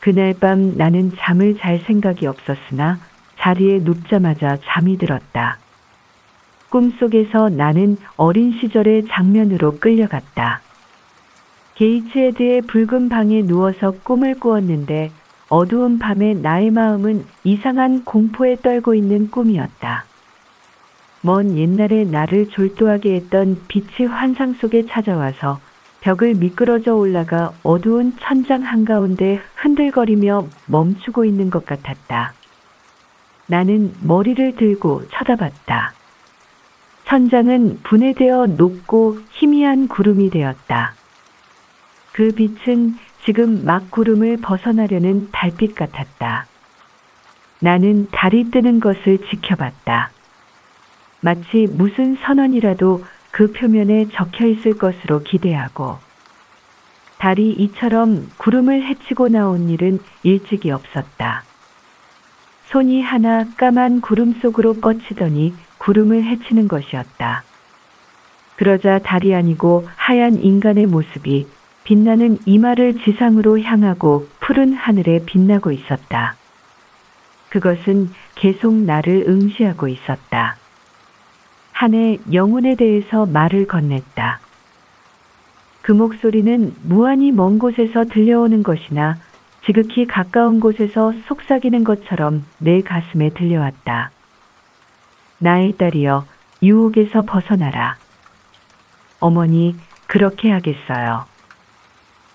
그날 밤 나는 잠을 잘 생각이 없었으나 자리에 눕자마자 잠이 들었다. 꿈속에서 나는 어린 시절의 장면으로 끌려갔다. 게이츠헤드의 붉은 방에 누워서 꿈을 꾸었는데 어두운 밤에 나의 마음은 이상한 공포에 떨고 있는 꿈이었다. 먼 옛날에 나를 졸도하게 했던 빛이 환상 속에 찾아와서 벽을 미끄러져 올라가 어두운 천장 한가운데 흔들거리며 멈추고 있는 것 같았다. 나는 머리를 들고 쳐다봤다. 천장은 분해되어 높고 희미한 구름이 되었다. 그 빛은 지금 막 구름을 벗어나려는 달빛 같았다. 나는 달이 뜨는 것을 지켜봤다. 마치 무슨 선언이라도 그 표면에 적혀 있을 것으로 기대하고, 달이 이처럼 구름을 헤치고 나온 일은 일찍이 없었다. 손이 하나 까만 구름 속으로 뻗치더니 구름을 헤치는 것이었다. 그러자 달이 아니고 하얀 인간의 모습이 빛나는 이마를 지상으로 향하고 푸른 하늘에 빛나고 있었다. 그것은 계속 나를 응시하고 있었다. 한해 영혼에 대해서 말을 건넸다. 그 목소리는 무한히 먼 곳에서 들려오는 것이나 지극히 가까운 곳에서 속삭이는 것처럼 내 가슴에 들려왔다. 나의 딸이여, 유혹에서 벗어나라. 어머니, 그렇게 하겠어요.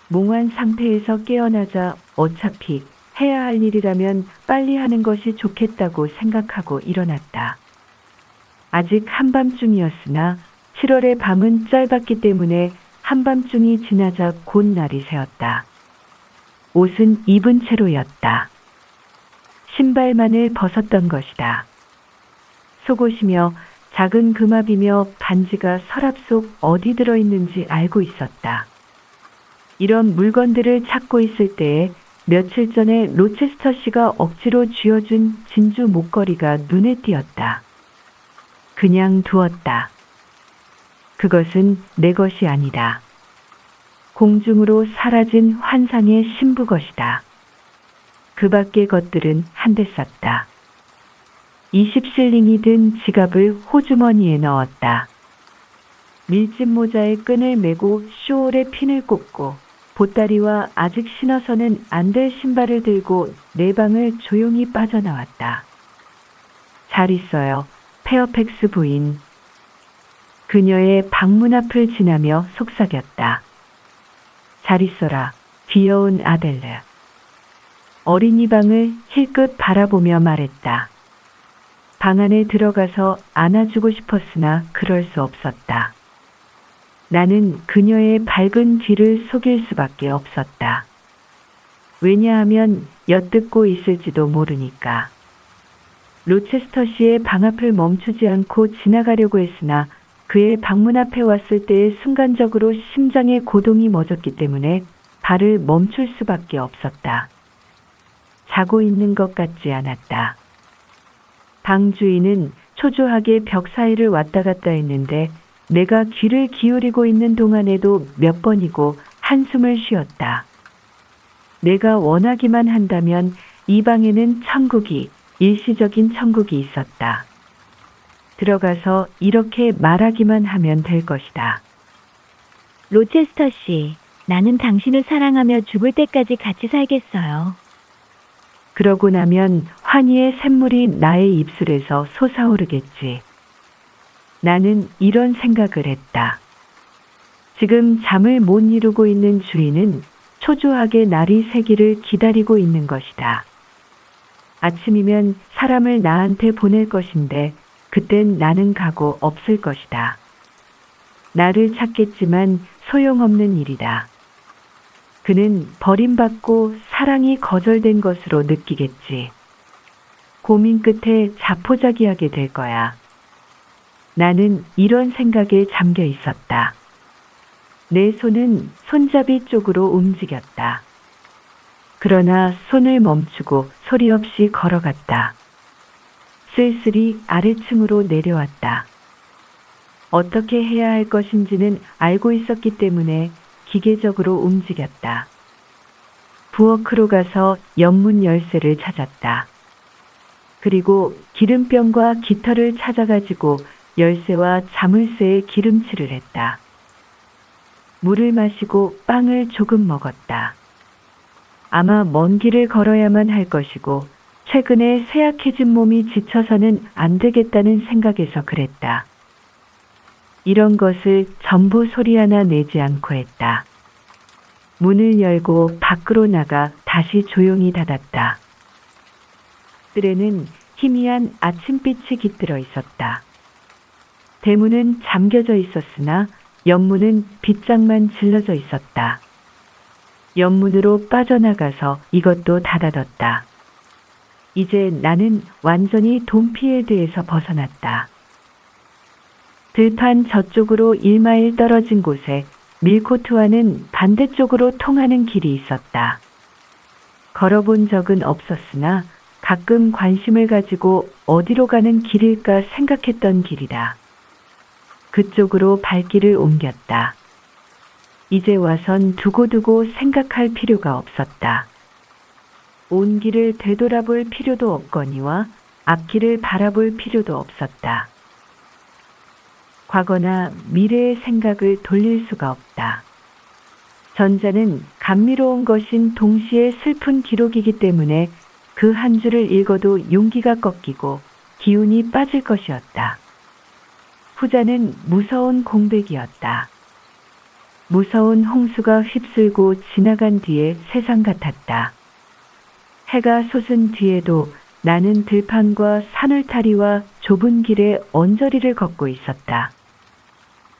몽환 상태에서 깨어나자 어차피 해야 할 일이라면 빨리 하는 것이 좋겠다고 생각하고 일어났다. 아직 한밤중이었으나 7월의 밤은 짧았기 때문에 한밤중이 지나자 곧 날이 새었다. 옷은 입은 채로였다. 신발만을 벗었던 것이다. 속옷이며 작은 금압이며 반지가 서랍 속 어디 들어있는지 알고 있었다. 이런 물건들을 찾고 있을 때에 며칠 전에 로체스터 씨가 억지로 쥐어준 진주 목걸이가 눈에 띄었다. 그냥 두었다. 그것은 내 것이 아니다. 공중으로 사라진 환상의 신부 것이다. 그 밖의 것들은 한 대 쌌다. 20실링이 든 지갑을 호주머니에 넣었다. 밀짚 모자에 끈을 매고 쇼올에 핀을 꽂고 보따리와 아직 신어서는 안 될 신발을 들고 내 방을 조용히 빠져나왔다. 잘 있어요, 페어팩스 부인. 그녀의 방문 앞을 지나며 속삭였다. 잘 있어라, 귀여운 아델르. 어린이 방을 힐끗 바라보며 말했다. 방 안에 들어가서 안아주고 싶었으나 그럴 수 없었다. 나는 그녀의 밝은 뒤를 속일 수밖에 없었다. 왜냐하면 엿듣고 있을지도 모르니까. 로체스터 씨의 방 앞을 멈추지 않고 지나가려고 했으나 그의 방문 앞에 왔을 때에 순간적으로 심장의 고동이 멎었기 때문에 발을 멈출 수밖에 없었다. 자고 있는 것 같지 않았다. 방 주인은 초조하게 벽 사이를 왔다 갔다 했는데 내가 귀를 기울이고 있는 동안에도 몇 번이고 한숨을 쉬었다. 내가 원하기만 한다면 이 방에는 천국이, 일시적인 천국이 있었다. 들어가서 이렇게 말하기만 하면 될 것이다. 로체스터 씨, 나는 당신을 사랑하며 죽을 때까지 같이 살겠어요. 그러고 나면 환희의 샘물이 나의 입술에서 솟아오르겠지. 나는 이런 생각을 했다. 지금 잠을 못 이루고 있는 주인은 초조하게 날이 새기를 기다리고 있는 것이다. 아침이면 사람을 나한테 보낼 것인데 그땐 나는 가고 없을 것이다. 나를 찾겠지만 소용없는 일이다. 그는 버림받고 사랑이 거절된 것으로 느끼겠지. 고민 끝에 자포자기하게 될 거야. 나는 이런 생각에 잠겨 있었다. 내 손은 손잡이 쪽으로 움직였다. 그러나 손을 멈추고 소리 없이 걸어갔다. 쓸쓸히 아래층으로 내려왔다. 어떻게 해야 할 것인지는 알고 있었기 때문에 기계적으로 움직였다. 부엌으로 가서 연문 열쇠를 찾았다. 그리고 기름병과 깃털을 찾아가지고 열쇠와 자물쇠에 기름칠을 했다. 물을 마시고 빵을 조금 먹었다. 아마 먼 길을 걸어야만 할 것이고 최근에 쇠약해진 몸이 지쳐서는 안 되겠다는 생각에서 그랬다. 이런 것을 전부 소리 하나 내지 않고 했다. 문을 열고 밖으로 나가 다시 조용히 닫았다. 뜰에는 희미한 아침빛이 깃들어 있었다. 대문은 잠겨져 있었으나 옆문은 빗장만 질러져 있었다. 옆문으로 빠져나가서 이것도 닫아뒀다. 이제 나는 완전히 돈피일드에서 벗어났다. 들판 저쪽으로 1마일 떨어진 곳에 밀코트와는 반대쪽으로 통하는 길이 있었다. 걸어본 적은 없었으나 가끔 관심을 가지고 어디로 가는 길일까 생각했던 길이다. 그쪽으로 발길을 옮겼다. 이제 와선 두고두고 생각할 필요가 없었다. 온 길을 되돌아볼 필요도 없거니와 앞길을 바라볼 필요도 없었다. 과거나 미래의 생각을 돌릴 수가 없다. 전자는 감미로운 것인 동시에 슬픈 기록이기 때문에 그 한 줄을 읽어도 용기가 꺾이고 기운이 빠질 것이었다. 후자는 무서운 공백이었다. 무서운 홍수가 휩쓸고 지나간 뒤에 세상 같았다. 해가 솟은 뒤에도 나는 들판과 산울타리와 좁은 길에 언저리를 걷고 있었다.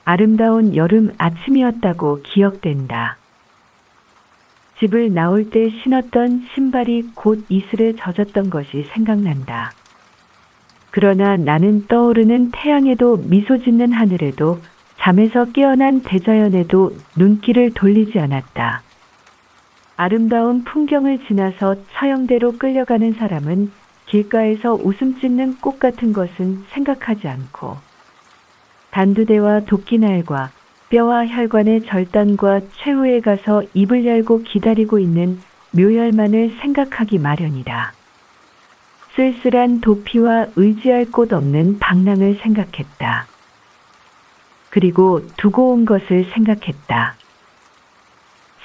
아름다운 여름 아침이었다고 기억된다. 집을 나올 때 신었던 신발이 곧 이슬에 젖었던 것이 생각난다. 그러나 나는 떠오르는 태양에도 미소 짓는 하늘에도 잠에서 깨어난 대자연에도 눈길을 돌리지 않았다. 아름다운 풍경을 지나서 처형대로 끌려가는 사람은 길가에서 웃음 짓는 꽃 같은 것은 생각하지 않고 단두대와 도끼날과 뼈와 혈관의 절단과 최후에 가서 입을 열고 기다리고 있는 묘혈만을 생각하기 마련이다. 쓸쓸한 도피와 의지할 곳 없는 방랑을 생각했다. 그리고 두고 온 것을 생각했다.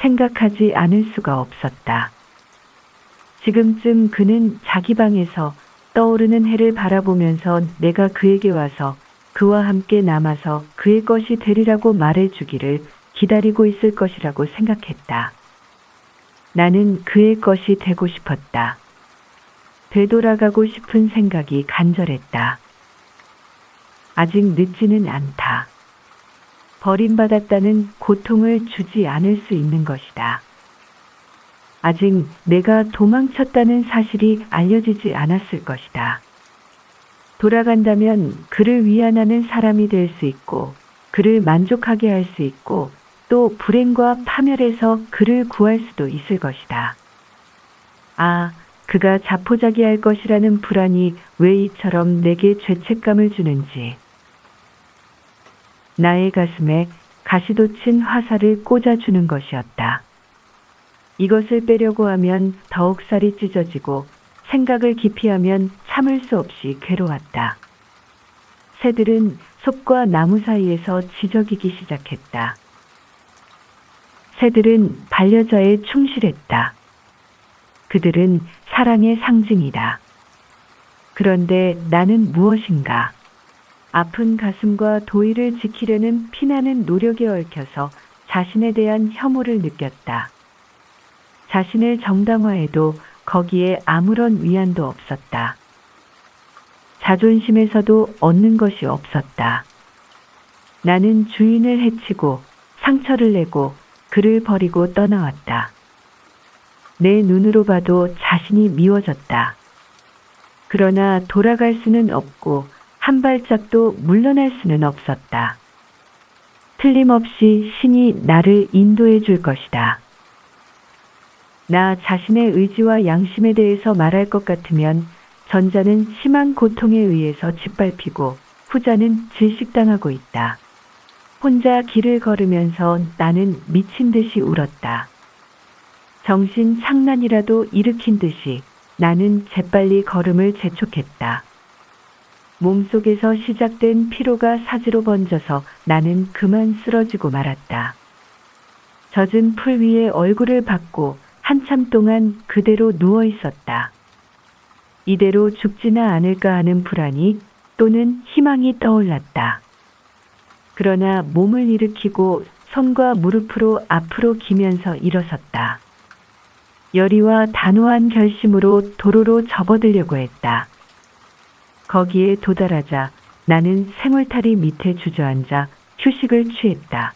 생각하지 않을 수가 없었다. 지금쯤 그는 자기 방에서 떠오르는 해를 바라보면서 내가 그에게 와서 그와 함께 남아서 그의 것이 되리라고 말해주기를 기다리고 있을 것이라고 생각했다. 나는 그의 것이 되고 싶었다. 되돌아가고 싶은 생각이 간절했다. 아직 늦지는 않다. 버림받았다는 고통을 주지 않을 수 있는 것이다. 아직 내가 도망쳤다는 사실이 알려지지 않았을 것이다. 돌아간다면 그를 위안하는 사람이 될 수 있고 그를 만족하게 할 수 있고 또 불행과 파멸에서 그를 구할 수도 있을 것이다. 아, 그가 자포자기할 것이라는 불안이 왜 이처럼 내게 죄책감을 주는지. 나의 가슴에 가시돋친 화살을 꽂아주는 것이었다. 이것을 빼려고 하면 더욱 살이 찢어지고 생각을 기피하면 참을 수 없이 괴로웠다. 새들은 숲과 나무 사이에서 지저귀기 시작했다. 새들은 반려자에 충실했다. 그들은 사랑의 상징이다. 그런데 나는 무엇인가? 아픈 가슴과 도의를 지키려는 피나는 노력에 얽혀서 자신에 대한 혐오를 느꼈다. 자신을 정당화해도 거기에 아무런 위안도 없었다. 자존심에서도 얻는 것이 없었다. 나는 주인을 해치고 상처를 내고 그를 버리고 떠나왔다. 내 눈으로 봐도 자신이 미워졌다. 그러나 돌아갈 수는 없고 한 발짝도 물러날 수는 없었다. 틀림없이 신이 나를 인도해 줄 것이다. 나 자신의 의지와 양심에 대해서 말할 것 같으면 전자는 심한 고통에 의해서 짓밟히고 후자는 질식당하고 있다. 혼자 길을 걸으면서 나는 미친 듯이 울었다. 정신 착란이라도 일으킨 듯이 나는 재빨리 걸음을 재촉했다. 몸속에서 시작된 피로가 사지로 번져서 나는 그만 쓰러지고 말았다. 젖은 풀 위에 얼굴을 박고 한참 동안 그대로 누워 있었다. 이대로 죽지나 않을까 하는 불안이 또는 희망이 떠올랐다. 그러나 몸을 일으키고 손과 무릎으로 앞으로 기면서 일어섰다. 열의와 단호한 결심으로 도로로 접어들려고 했다. 거기에 도달하자 나는 생울타리 밑에 주저앉아 휴식을 취했다.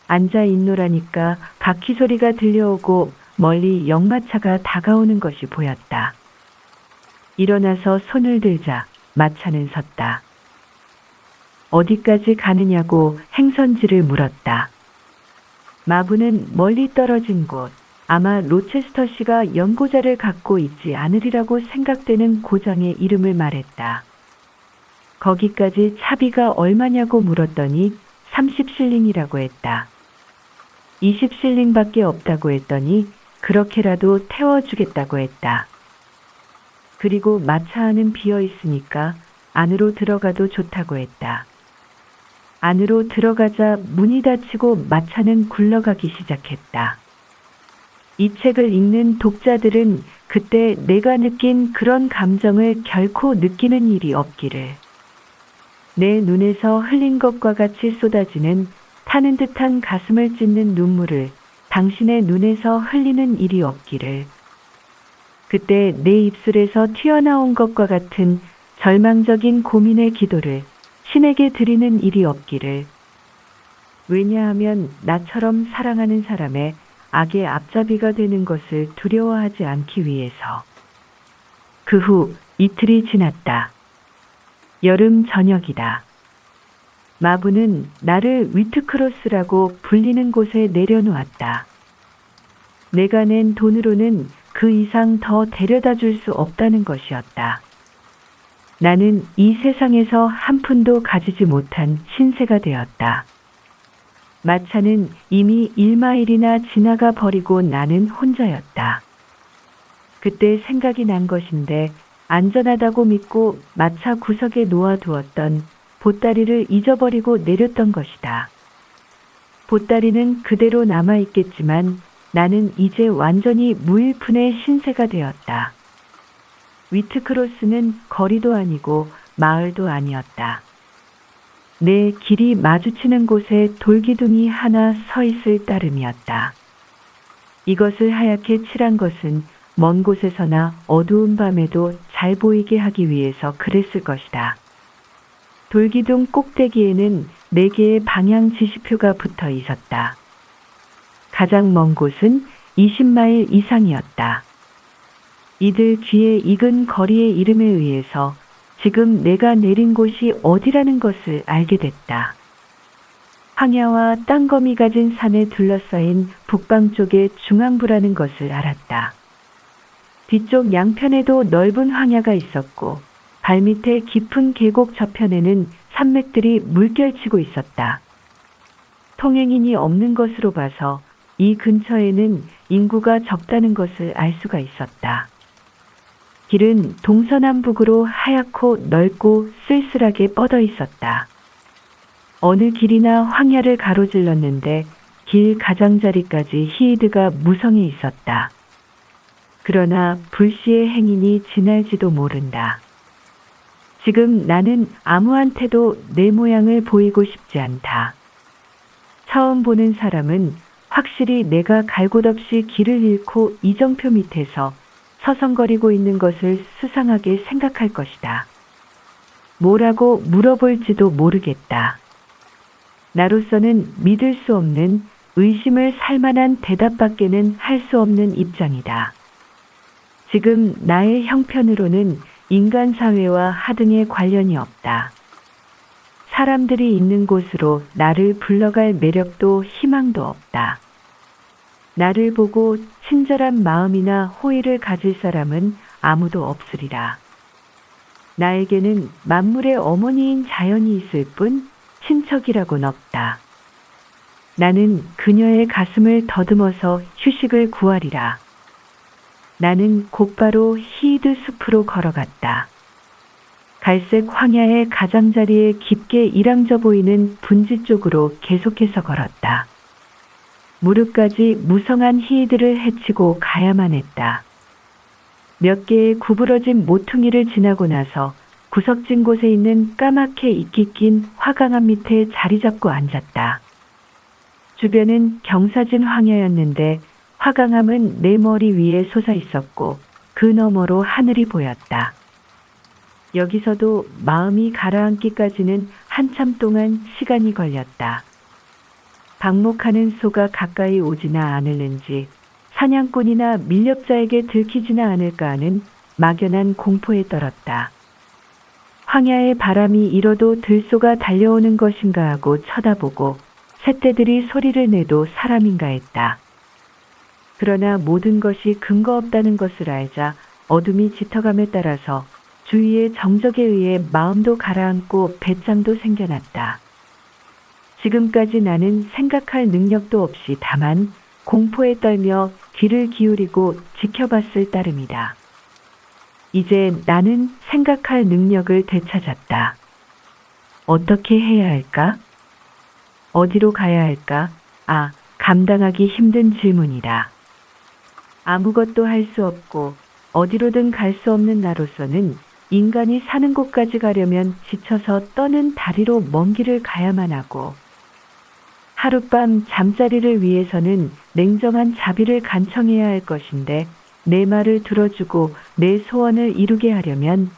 앉아 있노라니까 바퀴 소리가 들려오고 멀리 역마차가 다가오는 것이 보였다. 일어나서 손을 들자 마차는 섰다. 어디까지 가느냐고 행선지를 물었다. 마부는 멀리 떨어진 곳, 아마 로체스터시가 연고자를 갖고 있지 않으리라고 생각되는 고장의 이름을 말했다. 거기까지 차비가 얼마냐고 물었더니 30실링이라고 했다. 20실링밖에 없다고 했더니 그렇게라도 태워주겠다고 했다. 그리고 마차 안은 비어 있으니까 안으로 들어가도 좋다고 했다. 안으로 들어가자 문이 닫히고 마차는 굴러가기 시작했다. 이 책을 읽는 독자들은 그때 내가 느낀 그런 감정을 결코 느끼는 일이 없기를. 내 눈에서 흘린 것과 같이 쏟아지는 타는 듯한 가슴을 찢는 눈물을 당신의 눈에서 흘리는 일이 없기를. 그때 내 입술에서 튀어나온 것과 같은 절망적인 고민의 기도를 신에게 드리는 일이 없기를. 왜냐하면 나처럼 사랑하는 사람의 악의 앞잡이가 되는 것을 두려워하지 않기 위해서. 그 후 이틀이 지났다. 여름 저녁이다. 마부는 나를 위트크로스라고 불리는 곳에 내려놓았다. 내가 낸 돈으로는 그 이상 더 데려다 줄 수 없다는 것이었다. 나는 이 세상에서 한 푼도 가지지 못한 신세가 되었다. 마차는 이미 1마일이나 지나가 버리고 나는 혼자였다. 그때 생각이 난 것인데 안전하다고 믿고 마차 구석에 놓아두었던 보따리를 잊어버리고 내렸던 것이다. 보따리는 그대로 남아있겠지만 나는 이제 완전히 무일푼의 신세가 되었다. 위트크로스는 거리도 아니고 마을도 아니었다. 내 길이 마주치는 곳에 돌기둥이 하나 서 있을 따름이었다. 이것을 하얗게 칠한 것은 먼 곳에서나 어두운 밤에도 잘 보이게 하기 위해서 그랬을 것이다. 돌기둥 꼭대기에는 4개의 방향 지시표가 붙어 있었다. 가장 먼 곳은 20마일 이상이었다. 이들 귀에 익은 거리의 이름에 의해서 지금 내가 내린 곳이 어디라는 것을 알게 됐다. 황야와 땅거미 가진 산에 둘러싸인 북방 쪽의 중앙부라는 것을 알았다. 뒤쪽 양편에도 넓은 황야가 있었고 발밑에 깊은 계곡 저편에는 산맥들이 물결치고 있었다. 통행인이 없는 것으로 봐서 이 근처에는 인구가 적다는 것을 알 수가 있었다. 길은 동서남북으로 하얗고 넓고 쓸쓸하게 뻗어 있었다. 어느 길이나 황야를 가로질렀는데 길 가장자리까지 히이드가 무성해 있었다. 그러나 불시의 행인이 지날지도 모른다. 지금 나는 아무한테도 내 모양을 보이고 싶지 않다. 처음 보는 사람은 확실히 내가 갈 곳 없이 길을 잃고 이정표 밑에서 서성거리고 있는 것을 수상하게 생각할 것이다. 뭐라고 물어볼지도 모르겠다. 나로서는 믿을 수 없는, 의심을 살 만한 대답밖에는 할 수 없는 입장이다. 지금 나의 형편으로는 인간 사회와 하등의 관련이 없다. 사람들이 있는 곳으로 나를 불러갈 매력도 희망도 없다. 나를 보고 친절한 마음이나 호의를 가질 사람은 아무도 없으리라. 나에게는 만물의 어머니인 자연이 있을 뿐 친척이라고는 없다. 나는 그녀의 가슴을 더듬어서 휴식을 구하리라. 나는 곧바로 히이드 숲으로 걸어갔다. 갈색 황야의 가장자리에 깊게 일앙져 보이는 분지 쪽으로 계속해서 걸었다. 무릎까지 무성한 히이드를 헤치고 가야만 했다. 몇 개의 구부러진 모퉁이를 지나고 나서 구석진 곳에 있는 까맣게 이끼 낀 화강암 밑에 자리 잡고 앉았다. 주변은 경사진 황야였는데 화강암은 내 머리 위에 솟아 있었고 그 너머로 하늘이 보였다. 여기서도 마음이 가라앉기까지는 한참 동안 시간이 걸렸다. 방목하는 소가 가까이 오지나 않을는지 사냥꾼이나 밀렵자에게 들키지나 않을까 하는 막연한 공포에 떨었다. 황야의 바람이 일어도 들소가 달려오는 것인가 하고 쳐다보고 새떼들이 소리를 내도 사람인가 했다. 그러나 모든 것이 근거 없다는 것을 알자 어둠이 짙어감에 따라서 주위의 정적에 의해 마음도 가라앉고 배짱도 생겨났다. 지금까지 나는 생각할 능력도 없이 다만 공포에 떨며 귀를 기울이고 지켜봤을 따름이다. 이제 나는 생각할 능력을 되찾았다. 어떻게 해야 할까? 어디로 가야 할까? 감당하기 힘든 질문이다. 아무것도 할 수 없고 어디로든 갈 수 없는 나로서는 인간이 사는 곳까지 가려면 지쳐서 떠는 다리로 먼 길을 가야만 하고 하룻밤 잠자리를 위해서는 냉정한 자비를 간청해야 할 것인데 내 말을 들어주고 내 소원을 이루게 하려면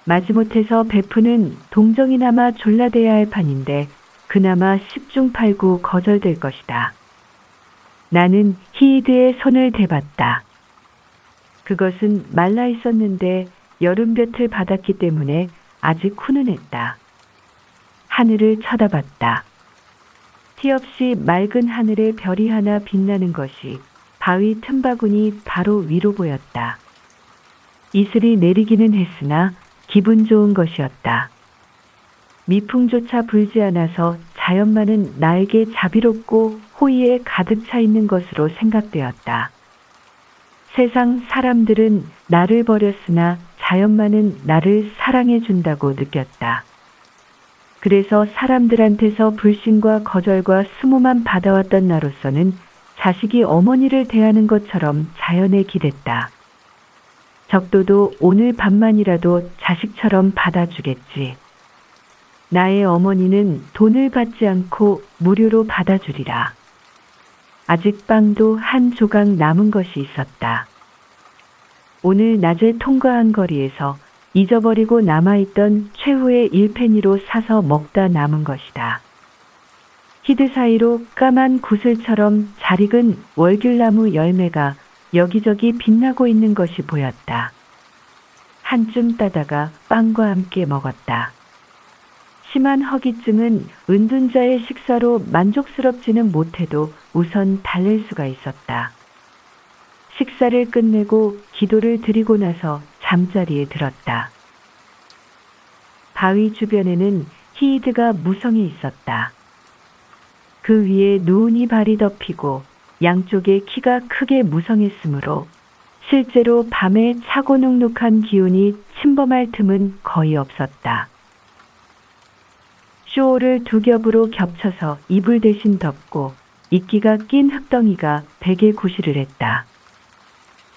마지못해서 베푸는 동정이나마 졸라대야 할 판인데 그나마 10중 8구 거절될 것이다. 나는 히이드의 손을 대봤다. 그것은 말라 있었는데 여름볕을 받았기 때문에 아직 훈훈했다. 하늘을 쳐다봤다. 티 없이 맑은 하늘에 별이 하나 빛나는 것이 바위 틈바구니 바로 위로 보였다. 이슬이 내리기는 했으나 기분 좋은 것이었다. 미풍조차 불지 않아서 자연만은 나에게 자비롭고 호의에 가득 차 있는 것으로 생각되었다. 세상 사람들은 나를 버렸으나 자연만은 나를 사랑해 준다고 느꼈다. 그래서 사람들한테서 불신과 거절과 수모만 받아왔던 나로서는 자식이 어머니를 대하는 것처럼 자연에 기댔다. 적도도 오늘 밤만이라도 자식처럼 받아주겠지. 나의 어머니는 돈을 받지 않고 무료로 받아주리라. 아직 빵도 한 조각 남은 것이 있었다. 오늘 낮에 통과한 거리에서 잊어버리고 남아있던 최후의 1페니로 사서 먹다 남은 것이다. 히드 사이로 까만 구슬처럼 잘 익은 월귤나무 열매가 여기저기 빛나고 있는 것이 보였다. 한쯤 따다가 빵과 함께 먹었다. 심한 허기증은 은둔자의 식사로 만족스럽지는 못해도 우선 달랠 수가 있었다. 식사를 끝내고 기도를 드리고 나서 잠자리에 들었다. 바위 주변에는 히이드가 무성히 있었다. 그 위에 누운이 발이 덮이고 양쪽에 키가 크게 무성했으므로 실제로 밤에 차고 눅눅한 기운이 침범할 틈은 거의 없었다. 쇼를 두 겹으로 겹쳐서 이불 대신 덮고 이끼가 낀 흙덩이가 베개 구실을 했다.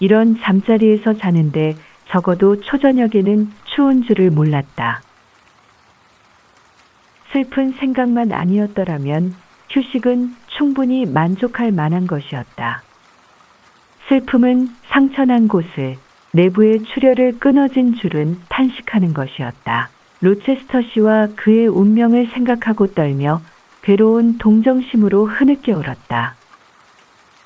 이런 잠자리에서 자는데 적어도 초저녁에는 추운 줄을 몰랐다. 슬픈 생각만 아니었더라면 휴식은 충분히 만족할 만한 것이었다. 슬픔은 상처난 곳을, 내부의 출혈을 끊어진 줄은 탄식하는 것이었다. 로체스터 씨와 그의 운명을 생각하고 떨며 괴로운 동정심으로 흐느껴 울었다.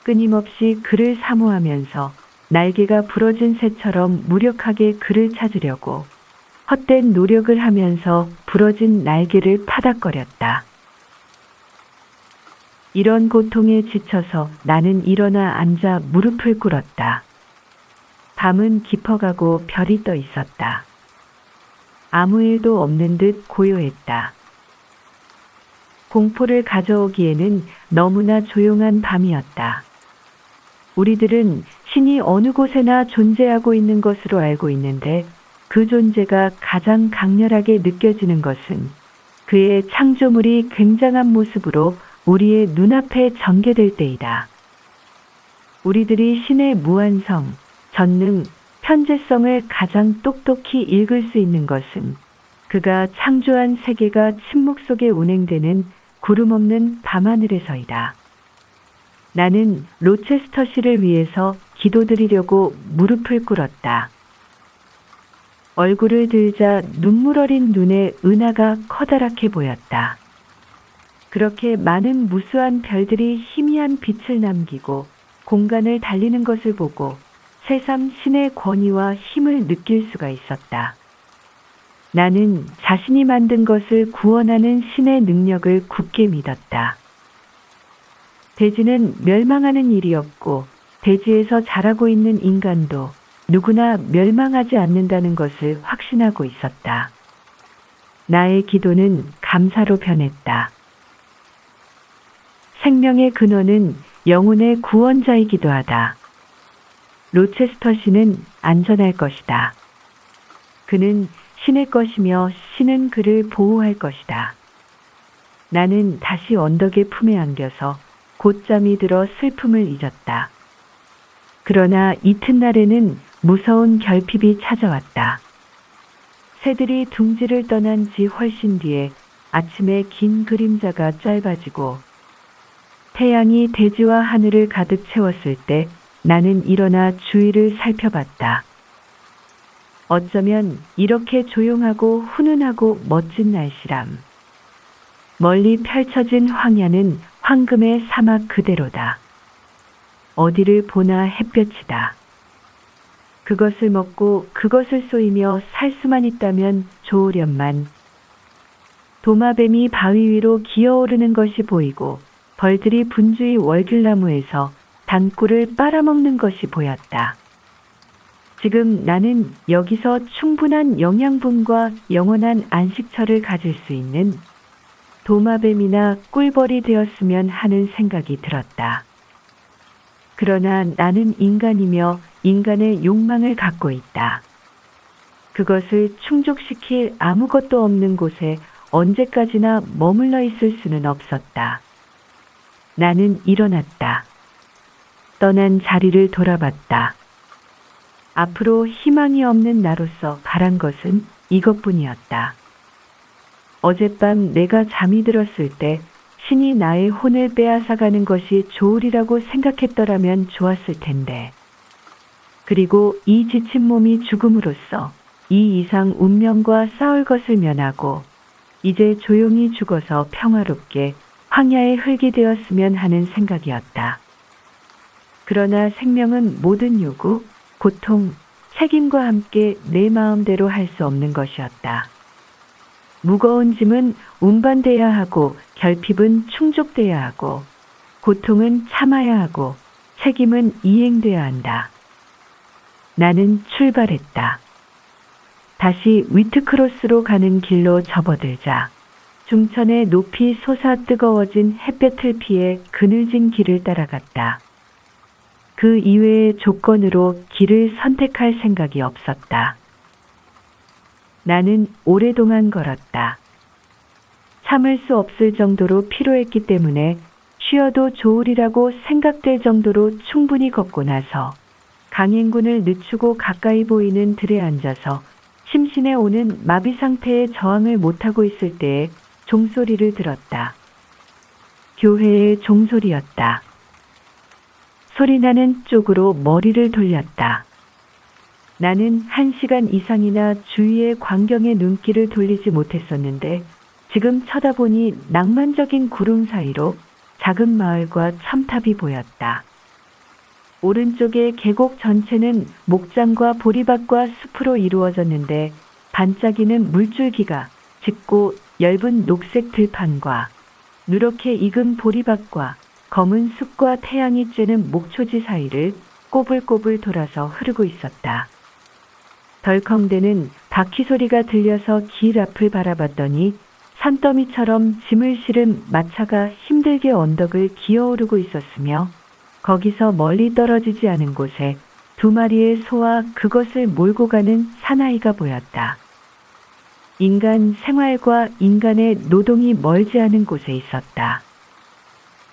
끊임없이 그를 사모하면서 날개가 부러진 새처럼 무력하게 그를 찾으려고 헛된 노력을 하면서 부러진 날개를 파닥거렸다. 이런 고통에 지쳐서 나는 일어나 앉아 무릎을 꿇었다. 밤은 깊어가고 별이 떠 있었다. 아무 일도 없는 듯 고요했다. 공포를 가져오기에는 너무나 조용한 밤이었다. 우리들은 신이 어느 곳에나 존재하고 있는 것으로 알고 있는데 그 존재가 가장 강렬하게 느껴지는 것은 그의 창조물이 굉장한 모습으로 우리의 눈앞에 전개될 때이다. 우리들이 신의 무한성, 전능, 편재성을 가장 똑똑히 읽을 수 있는 것은 그가 창조한 세계가 침묵 속에 운행되는 구름 없는 밤하늘에서이다. 나는 로체스터씨를 위해서 기도드리려고 무릎을 꿇었다. 얼굴을 들자 눈물 어린 눈에 은하가 커다랗게 보였다. 그렇게 많은 무수한 별들이 희미한 빛을 남기고 공간을 달리는 것을 보고 새삼 신의 권위와 힘을 느낄 수가 있었다. 나는 자신이 만든 것을 구원하는 신의 능력을 굳게 믿었다. 대지는 멸망하는 일이었고 대지에서 자라고 있는 인간도 누구나 멸망하지 않는다는 것을 확신하고 있었다. 나의 기도는 감사로 변했다. 생명의 근원은 영혼의 구원자이기도 하다. 로체스터 씨는 안전할 것이다. 그는 신의 것이며 신은 그를 보호할 것이다. 나는 다시 언덕의 품에 안겨서 곧잠이 들어 슬픔을 잊었다. 그러나 이튿날에는 무서운 결핍이 찾아왔다. 새들이 둥지를 떠난 지 훨씬 뒤에 아침에 긴 그림자가 짧아지고 태양이 대지와 하늘을 가득 채웠을 때 나는 일어나 주위를 살펴봤다. 어쩌면 이렇게 조용하고 훈훈하고 멋진 날씨람. 멀리 펼쳐진 황야는 황금의 사막 그대로다. 어디를 보나 햇볕이다. 그것을 먹고 그것을 쏘이며 살 수만 있다면 좋으련만. 도마뱀이 바위 위로 기어오르는 것이 보이고 벌들이 분주히 월귤나무에서 단꿀을 빨아먹는 것이 보였다. 지금 나는 여기서 충분한 영양분과 영원한 안식처를 가질 수 있는 도마뱀이나 꿀벌이 되었으면 하는 생각이 들었다. 그러나 나는 인간이며 인간의 욕망을 갖고 있다. 그것을 충족시킬 아무것도 없는 곳에 언제까지나 머물러 있을 수는 없었다. 나는 일어났다. 떠난 자리를 돌아봤다. 앞으로 희망이 없는 나로서 바란 것은 이것뿐이었다. 어젯밤 내가 잠이 들었을 때 신이 나의 혼을 빼앗아가는 것이 좋으리라고 생각했더라면 좋았을 텐데. 그리고 이 지친 몸이 죽음으로써 이 이상 운명과 싸울 것을 면하고 이제 조용히 죽어서 평화롭게 황야의 흙이 되었으면 하는 생각이었다. 그러나 생명은 모든 요구, 고통, 책임과 함께 내 마음대로 할 수 없는 것이었다. 무거운 짐은 운반돼야 하고 결핍은 충족돼야 하고 고통은 참아야 하고 책임은 이행돼야 한다. 나는 출발했다. 다시 위트크로스로 가는 길로 접어들자 중천의 높이 솟아 뜨거워진 햇볕을 피해 그늘진 길을 따라갔다. 그 이외의 조건으로 길을 선택할 생각이 없었다. 나는 오랫동안 걸었다. 참을 수 없을 정도로 피로했기 때문에 쉬어도 좋으리라고 생각될 정도로 충분히 걷고 나서 강행군을 늦추고 가까이 보이는 들에 앉아서 심신에 오는 마비 상태에 저항을 못하고 있을 때에 종소리를 들었다. 교회의 종소리였다. 소리나는 쪽으로 머리를 돌렸다. 나는 1시간 이상이나 주위의 광경에 눈길을 돌리지 못했었는데 지금 쳐다보니 낭만적인 구름 사이로 작은 마을과 첨탑이 보였다. 오른쪽의 계곡 전체는 목장과 보리밭과 숲으로 이루어졌는데 반짝이는 물줄기가 짙고 엷은 녹색 들판과 누렇게 익은 보리밭과 검은 숲과 태양이 쬐는 목초지 사이를 꼬불꼬불 돌아서 흐르고 있었다. 덜컹대는 바퀴 소리가 들려서 길 앞을 바라봤더니 산더미처럼 짐을 실은 마차가 힘들게 언덕을 기어오르고 있었으며 거기서 멀리 떨어지지 않은 곳에 두 마리의 소와 그것을 몰고 가는 사나이가 보였다. 인간 생활과 인간의 노동이 멀지 않은 곳에 있었다.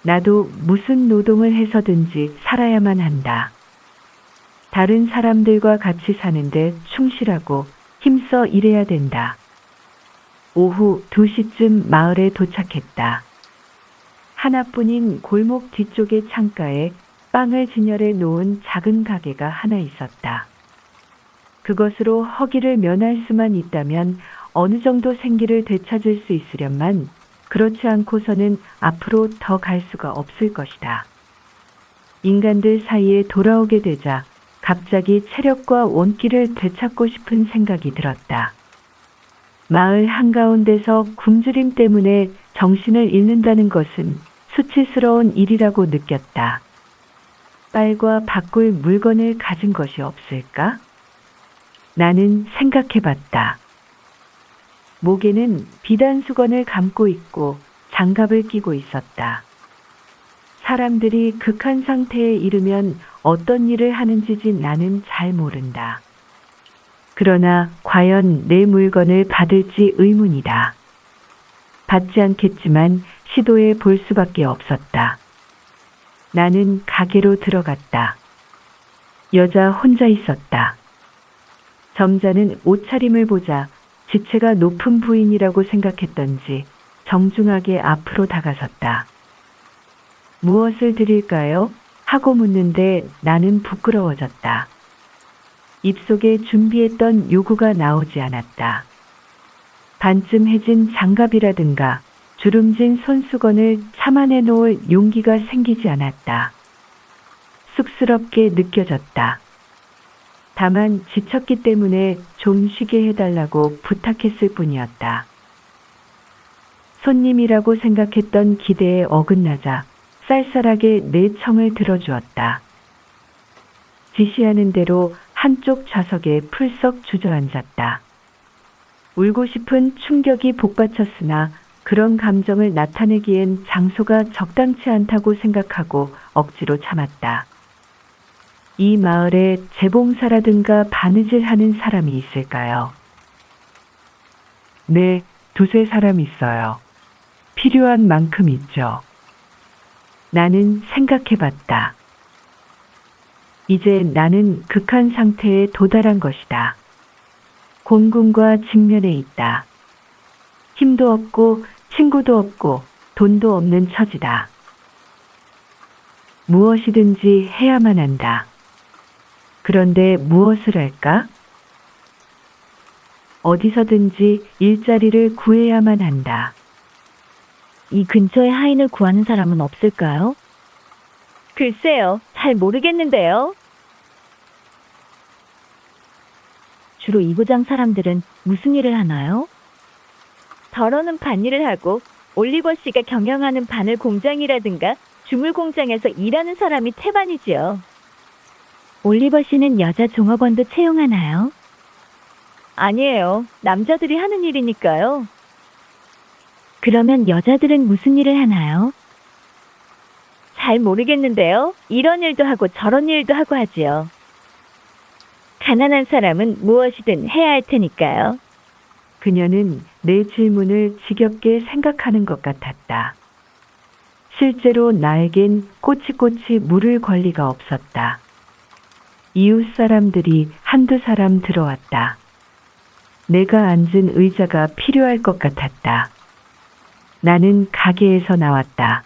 나도 무슨 노동을 해서든지 살아야만 한다. 다른 사람들과 같이 사는데 충실하고 힘써 일해야 된다. 오후 2시쯤 마을에 도착했다. 하나뿐인 골목 뒤쪽의 창가에 빵을 진열해 놓은 작은 가게가 하나 있었다. 그것으로 허기를 면할 수만 있다면 어느 정도 생기를 되찾을 수 있으련만 그렇지 않고서는 앞으로 더 갈 수가 없을 것이다. 인간들 사이에 돌아오게 되자 갑자기 체력과 온기를 되찾고 싶은 생각이 들었다. 마을 한가운데서 굶주림 때문에 정신을 잃는다는 것은 수치스러운 일이라고 느꼈다. 빨과 바꿀 물건을 가진 것이 없을까? 나는 생각해봤다. 목에는 비단 수건을 감고 있고 장갑을 끼고 있었다. 사람들이 극한 상태에 이르면 어떤 일을 하는지 나는 잘 모른다. 그러나 과연 내 물건을 받을지 의문이다. 받지 않겠지만 시도해 볼 수밖에 없었다. 나는 가게로 들어갔다. 여자 혼자 있었다. 점자는 옷차림을 보자 지체가 높은 부인이라고 생각했던지 정중하게 앞으로 다가섰다. 무엇을 드릴까요? 하고 묻는데 나는 부끄러워졌다. 입속에 준비했던 요구가 나오지 않았다. 반쯤 해진 장갑이라든가 주름진 손수건을 참아내 놓을 용기가 생기지 않았다. 쑥스럽게 느껴졌다. 다만 지쳤기 때문에 좀 쉬게 해달라고 부탁했을 뿐이었다. 손님이라고 생각했던 기대에 어긋나자 쌀쌀하게 내 청을 들어주었다. 지시하는 대로 한쪽 좌석에 풀썩 주저앉았다. 울고 싶은 충격이 복받쳤으나 그런 감정을 나타내기엔 장소가 적당치 않다고 생각하고 억지로 참았다. 이 마을에 재봉사라든가 바느질하는 사람이 있을까요? 네, 두세 사람 있어요. 필요한 만큼 있죠. 나는 생각해봤다. 이제 나는 극한 상태에 도달한 것이다. 곤궁과 직면해 있다. 힘도 없고 친구도 없고 돈도 없는 처지다. 무엇이든지 해야만 한다. 그런데 무엇을 할까? 어디서든지 일자리를 구해야만 한다. 이 근처에 하인을 구하는 사람은 없을까요? 글쎄요, 잘 모르겠는데요. 주로 이 고장 사람들은 무슨 일을 하나요? 더러는 밭일을 하고 올리버 씨가 경영하는 바늘 공장이라든가 주물 공장에서 일하는 사람이 태반이지요. 올리버 씨는 여자 종업원도 채용하나요? 아니에요. 남자들이 하는 일이니까요. 그러면 여자들은 무슨 일을 하나요? 잘 모르겠는데요. 이런 일도 하고 저런 일도 하고 하지요. 가난한 사람은 무엇이든 해야 할 테니까요. 그녀는 내 질문을 지겹게 생각하는 것 같았다. 실제로 나에겐 꼬치꼬치 물을 권리가 없었다. 이웃 사람들이 한두 사람 들어왔다. 내가 앉은 의자가 필요할 것 같았다. 나는 가게에서 나왔다.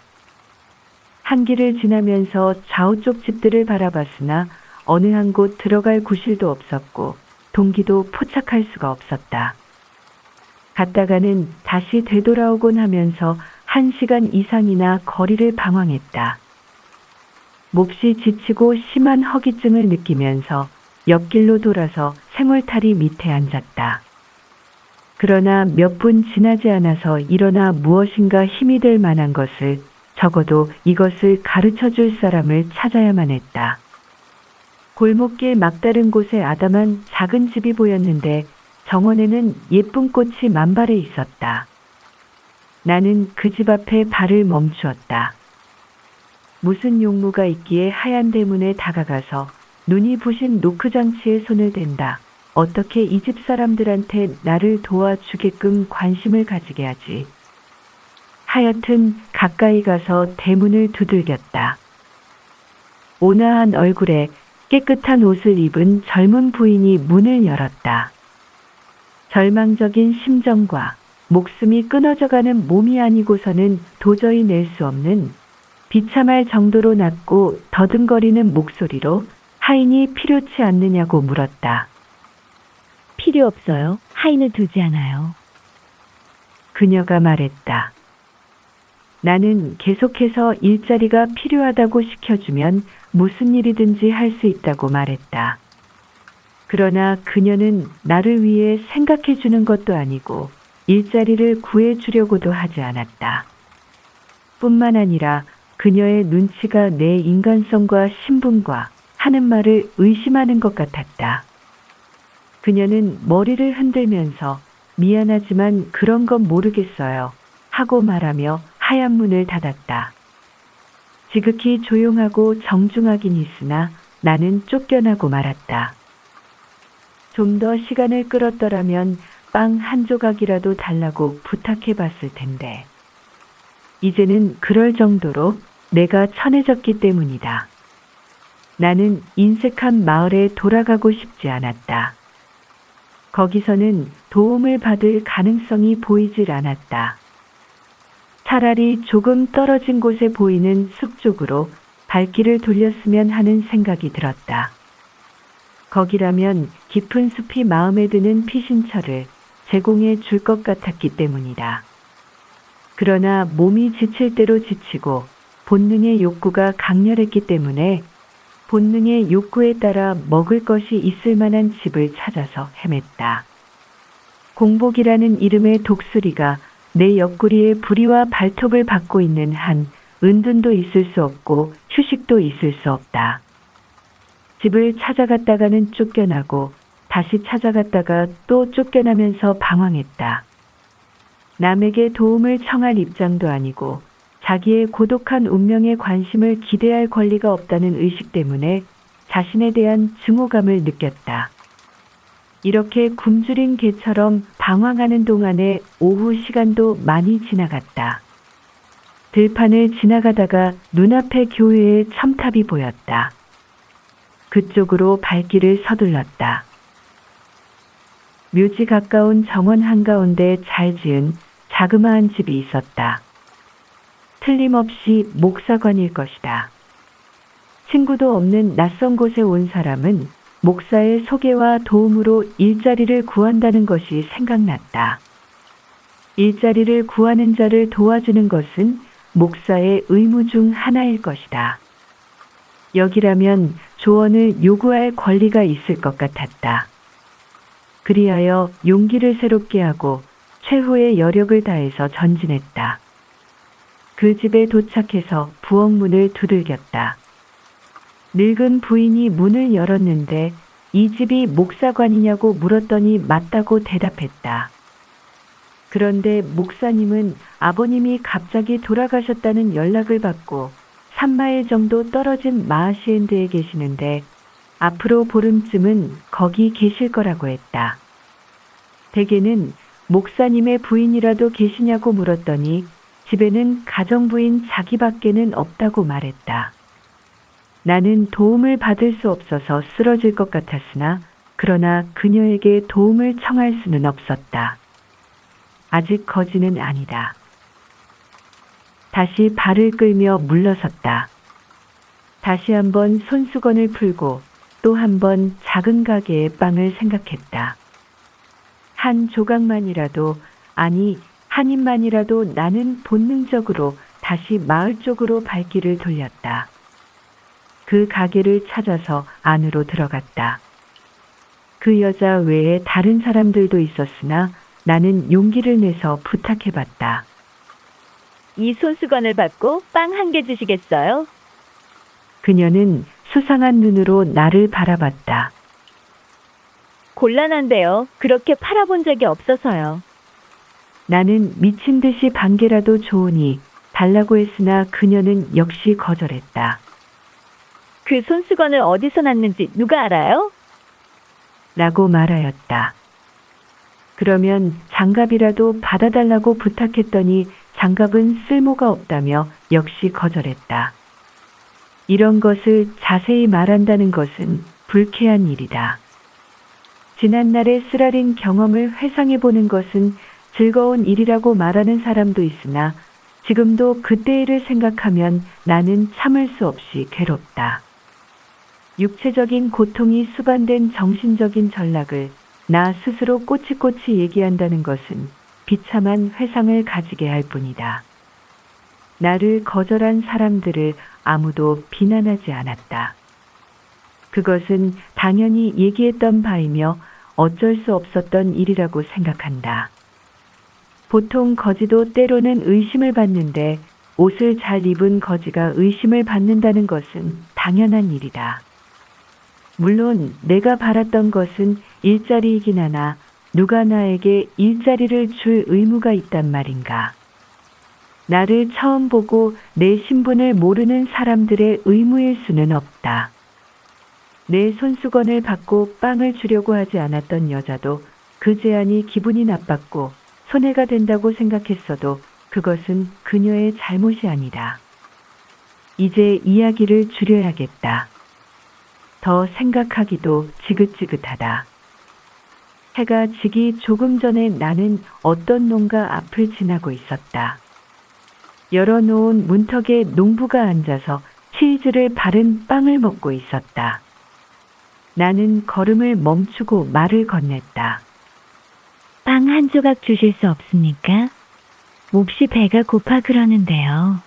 한 길을 지나면서 좌우쪽 집들을 바라봤으나 어느 한 곳 들어갈 구실도 없었고 동기도 포착할 수가 없었다. 갔다가는 다시 되돌아오곤 하면서 1시간 이상이나 거리를 방황했다. 몹시 지치고 심한 허기증을 느끼면서 옆길로 돌아서 생울타리 밑에 앉았다. 그러나 몇 분 지나지 않아서 일어나 무엇인가 힘이 될 만한 것을, 적어도 이것을 가르쳐 줄 사람을 찾아야만 했다. 골목길 막다른 곳에 아담한 작은 집이 보였는데 정원에는 예쁜 꽃이 만발해 있었다. 나는 그 집 앞에 발을 멈추었다. 무슨 용무가 있기에 하얀 대문에 다가가서 눈이 부신 노크장치에 손을 댄다. 어떻게 이 집 사람들한테 나를 도와주게끔 관심을 가지게 하지. 하여튼 가까이 가서 대문을 두들겼다. 온화한 얼굴에 깨끗한 옷을 입은 젊은 부인이 문을 열었다. 절망적인 심정과 목숨이 끊어져가는 몸이 아니고서는 도저히 낼 수 없는 비참할 정도로 낮고 더듬거리는 목소리로 하인이 필요치 않느냐고 물었다. 필요 없어요. 하인을 두지 않아요. 그녀가 말했다. 나는 계속해서 일자리가 필요하다고 시켜주면 무슨 일이든지 할 수 있다고 말했다. 그러나 그녀는 나를 위해 생각해 주는 것도 아니고 일자리를 구해주려고도 하지 않았다. 뿐만 아니라 그녀의 눈치가 내 인간성과 신분과 하는 말을 의심하는 것 같았다. 그녀는 머리를 흔들면서 미안하지만 그런 건 모르겠어요 하고 말하며 하얀 문을 닫았다. 지극히 조용하고 정중하긴 있으나 나는 쫓겨나고 말았다. 좀 더 시간을 끌었더라면 빵 한 조각이라도 달라고 부탁해 봤을 텐데. 이제는 그럴 정도로 내가 천해졌기 때문이다. 나는 인색한 마을에 돌아가고 싶지 않았다. 거기서는 도움을 받을 가능성이 보이질 않았다. 차라리 조금 떨어진 곳에 보이는 숲 쪽으로 발길을 돌렸으면 하는 생각이 들었다. 거기라면 깊은 숲이 마음에 드는 피신처를 제공해 줄 것 같았기 때문이다. 그러나 몸이 지칠 대로 지치고 본능의 욕구가 강렬했기 때문에 본능의 욕구에 따라 먹을 것이 있을 만한 집을 찾아서 헤맸다. 공복이라는 이름의 독수리가 내 옆구리에 부리와 발톱을 받고 있는 한 은둔도 있을 수 없고 휴식도 있을 수 없다. 집을 찾아갔다가는 쫓겨나고 다시 찾아갔다가 또 쫓겨나면서 방황했다. 남에게 도움을 청할 입장도 아니고 자기의 고독한 운명에 관심을 기대할 권리가 없다는 의식 때문에 자신에 대한 증오감을 느꼈다. 이렇게 굶주린 개처럼 방황하는 동안에 오후 시간도 많이 지나갔다. 들판을 지나가다가 눈앞에 교회의 첨탑이 보였다. 그쪽으로 발길을 서둘렀다. 묘지 가까운 정원 한가운데 잘 지은 자그마한 집이 있었다. 틀림없이 목사관일 것이다. 친구도 없는 낯선 곳에 온 사람은 목사의 소개와 도움으로 일자리를 구한다는 것이 생각났다. 일자리를 구하는 자를 도와주는 것은 목사의 의무 중 하나일 것이다. 여기라면 조언을 요구할 권리가 있을 것 같았다. 그리하여 용기를 새롭게 하고 최후의 여력을 다해서 전진했다. 그 집에 도착해서 부엌문을 두들겼다. 늙은 부인이 문을 열었는데 이 집이 목사관이냐고 물었더니 맞다고 대답했다. 그런데 목사님은 아버님이 갑자기 돌아가셨다는 연락을 받고 3마일 정도 떨어진 마하시엔드에 계시는데 앞으로 보름쯤은 거기 계실 거라고 했다. 대개는 목사님의 부인이라도 계시냐고 물었더니 집에는 가정부인 자기밖에는 없다고 말했다. 나는 도움을 받을 수 없어서 쓰러질 것 같았으나 그러나 그녀에게 도움을 청할 수는 없었다. 아직 거지는 아니다. 다시 발을 끌며 물러섰다. 다시 한번 손수건을 풀고 또 한 번 작은 가게의 빵을 생각했다. 한 조각만이라도, 아니 한 입만이라도 나는 본능적으로 다시 마을 쪽으로 발길을 돌렸다. 그 가게를 찾아서 안으로 들어갔다. 그 여자 외에 다른 사람들도 있었으나 나는 용기를 내서 부탁해봤다. 이 손수건을 받고 빵 한 개 주시겠어요? 그녀는 수상한 눈으로 나를 바라봤다. 곤란한데요. 그렇게 팔아본 적이 없어서요. 나는 미친 듯이 반개라도 좋으니 달라고 했으나 그녀는 역시 거절했다. 그 손수건을 어디서 났는지 누가 알아요? 라고 말하였다. 그러면 장갑이라도 받아달라고 부탁했더니 장갑은 쓸모가 없다며 역시 거절했다. 이런 것을 자세히 말한다는 것은 불쾌한 일이다. 지난날의 쓰라린 경험을 회상해보는 것은 즐거운 일이라고 말하는 사람도 있으나 지금도 그때 일을 생각하면 나는 참을 수 없이 괴롭다. 육체적인 고통이 수반된 정신적인 전락을 나 스스로 꼬치꼬치 얘기한다는 것은 비참한 회상을 가지게 할 뿐이다. 나를 거절한 사람들을 아무도 비난하지 않았다. 그것은 당연히 얘기했던 바이며 어쩔 수 없었던 일이라고 생각한다. 보통 거지도 때로는 의심을 받는데 옷을 잘 입은 거지가 의심을 받는다는 것은 당연한 일이다. 물론 내가 바랐던 것은 일자리이긴 하나 누가 나에게 일자리를 줄 의무가 있단 말인가. 나를 처음 보고 내 신분을 모르는 사람들의 의무일 수는 없다. 내 손수건을 받고 빵을 주려고 하지 않았던 여자도 그 제안이 기분이 나빴고 손해가 된다고 생각했어도 그것은 그녀의 잘못이 아니다. 이제 이야기를 줄여야겠다. 더 생각하기도 지긋지긋하다. 해가 지기 조금 전에 나는 어떤 농가 앞을 지나고 있었다. 열어놓은 문턱에 농부가 앉아서 치즈를 바른 빵을 먹고 있었다. 나는 걸음을 멈추고 말을 건넸다. 빵 한 조각 주실 수 없습니까? 몹시 배가 고파 그러는데요.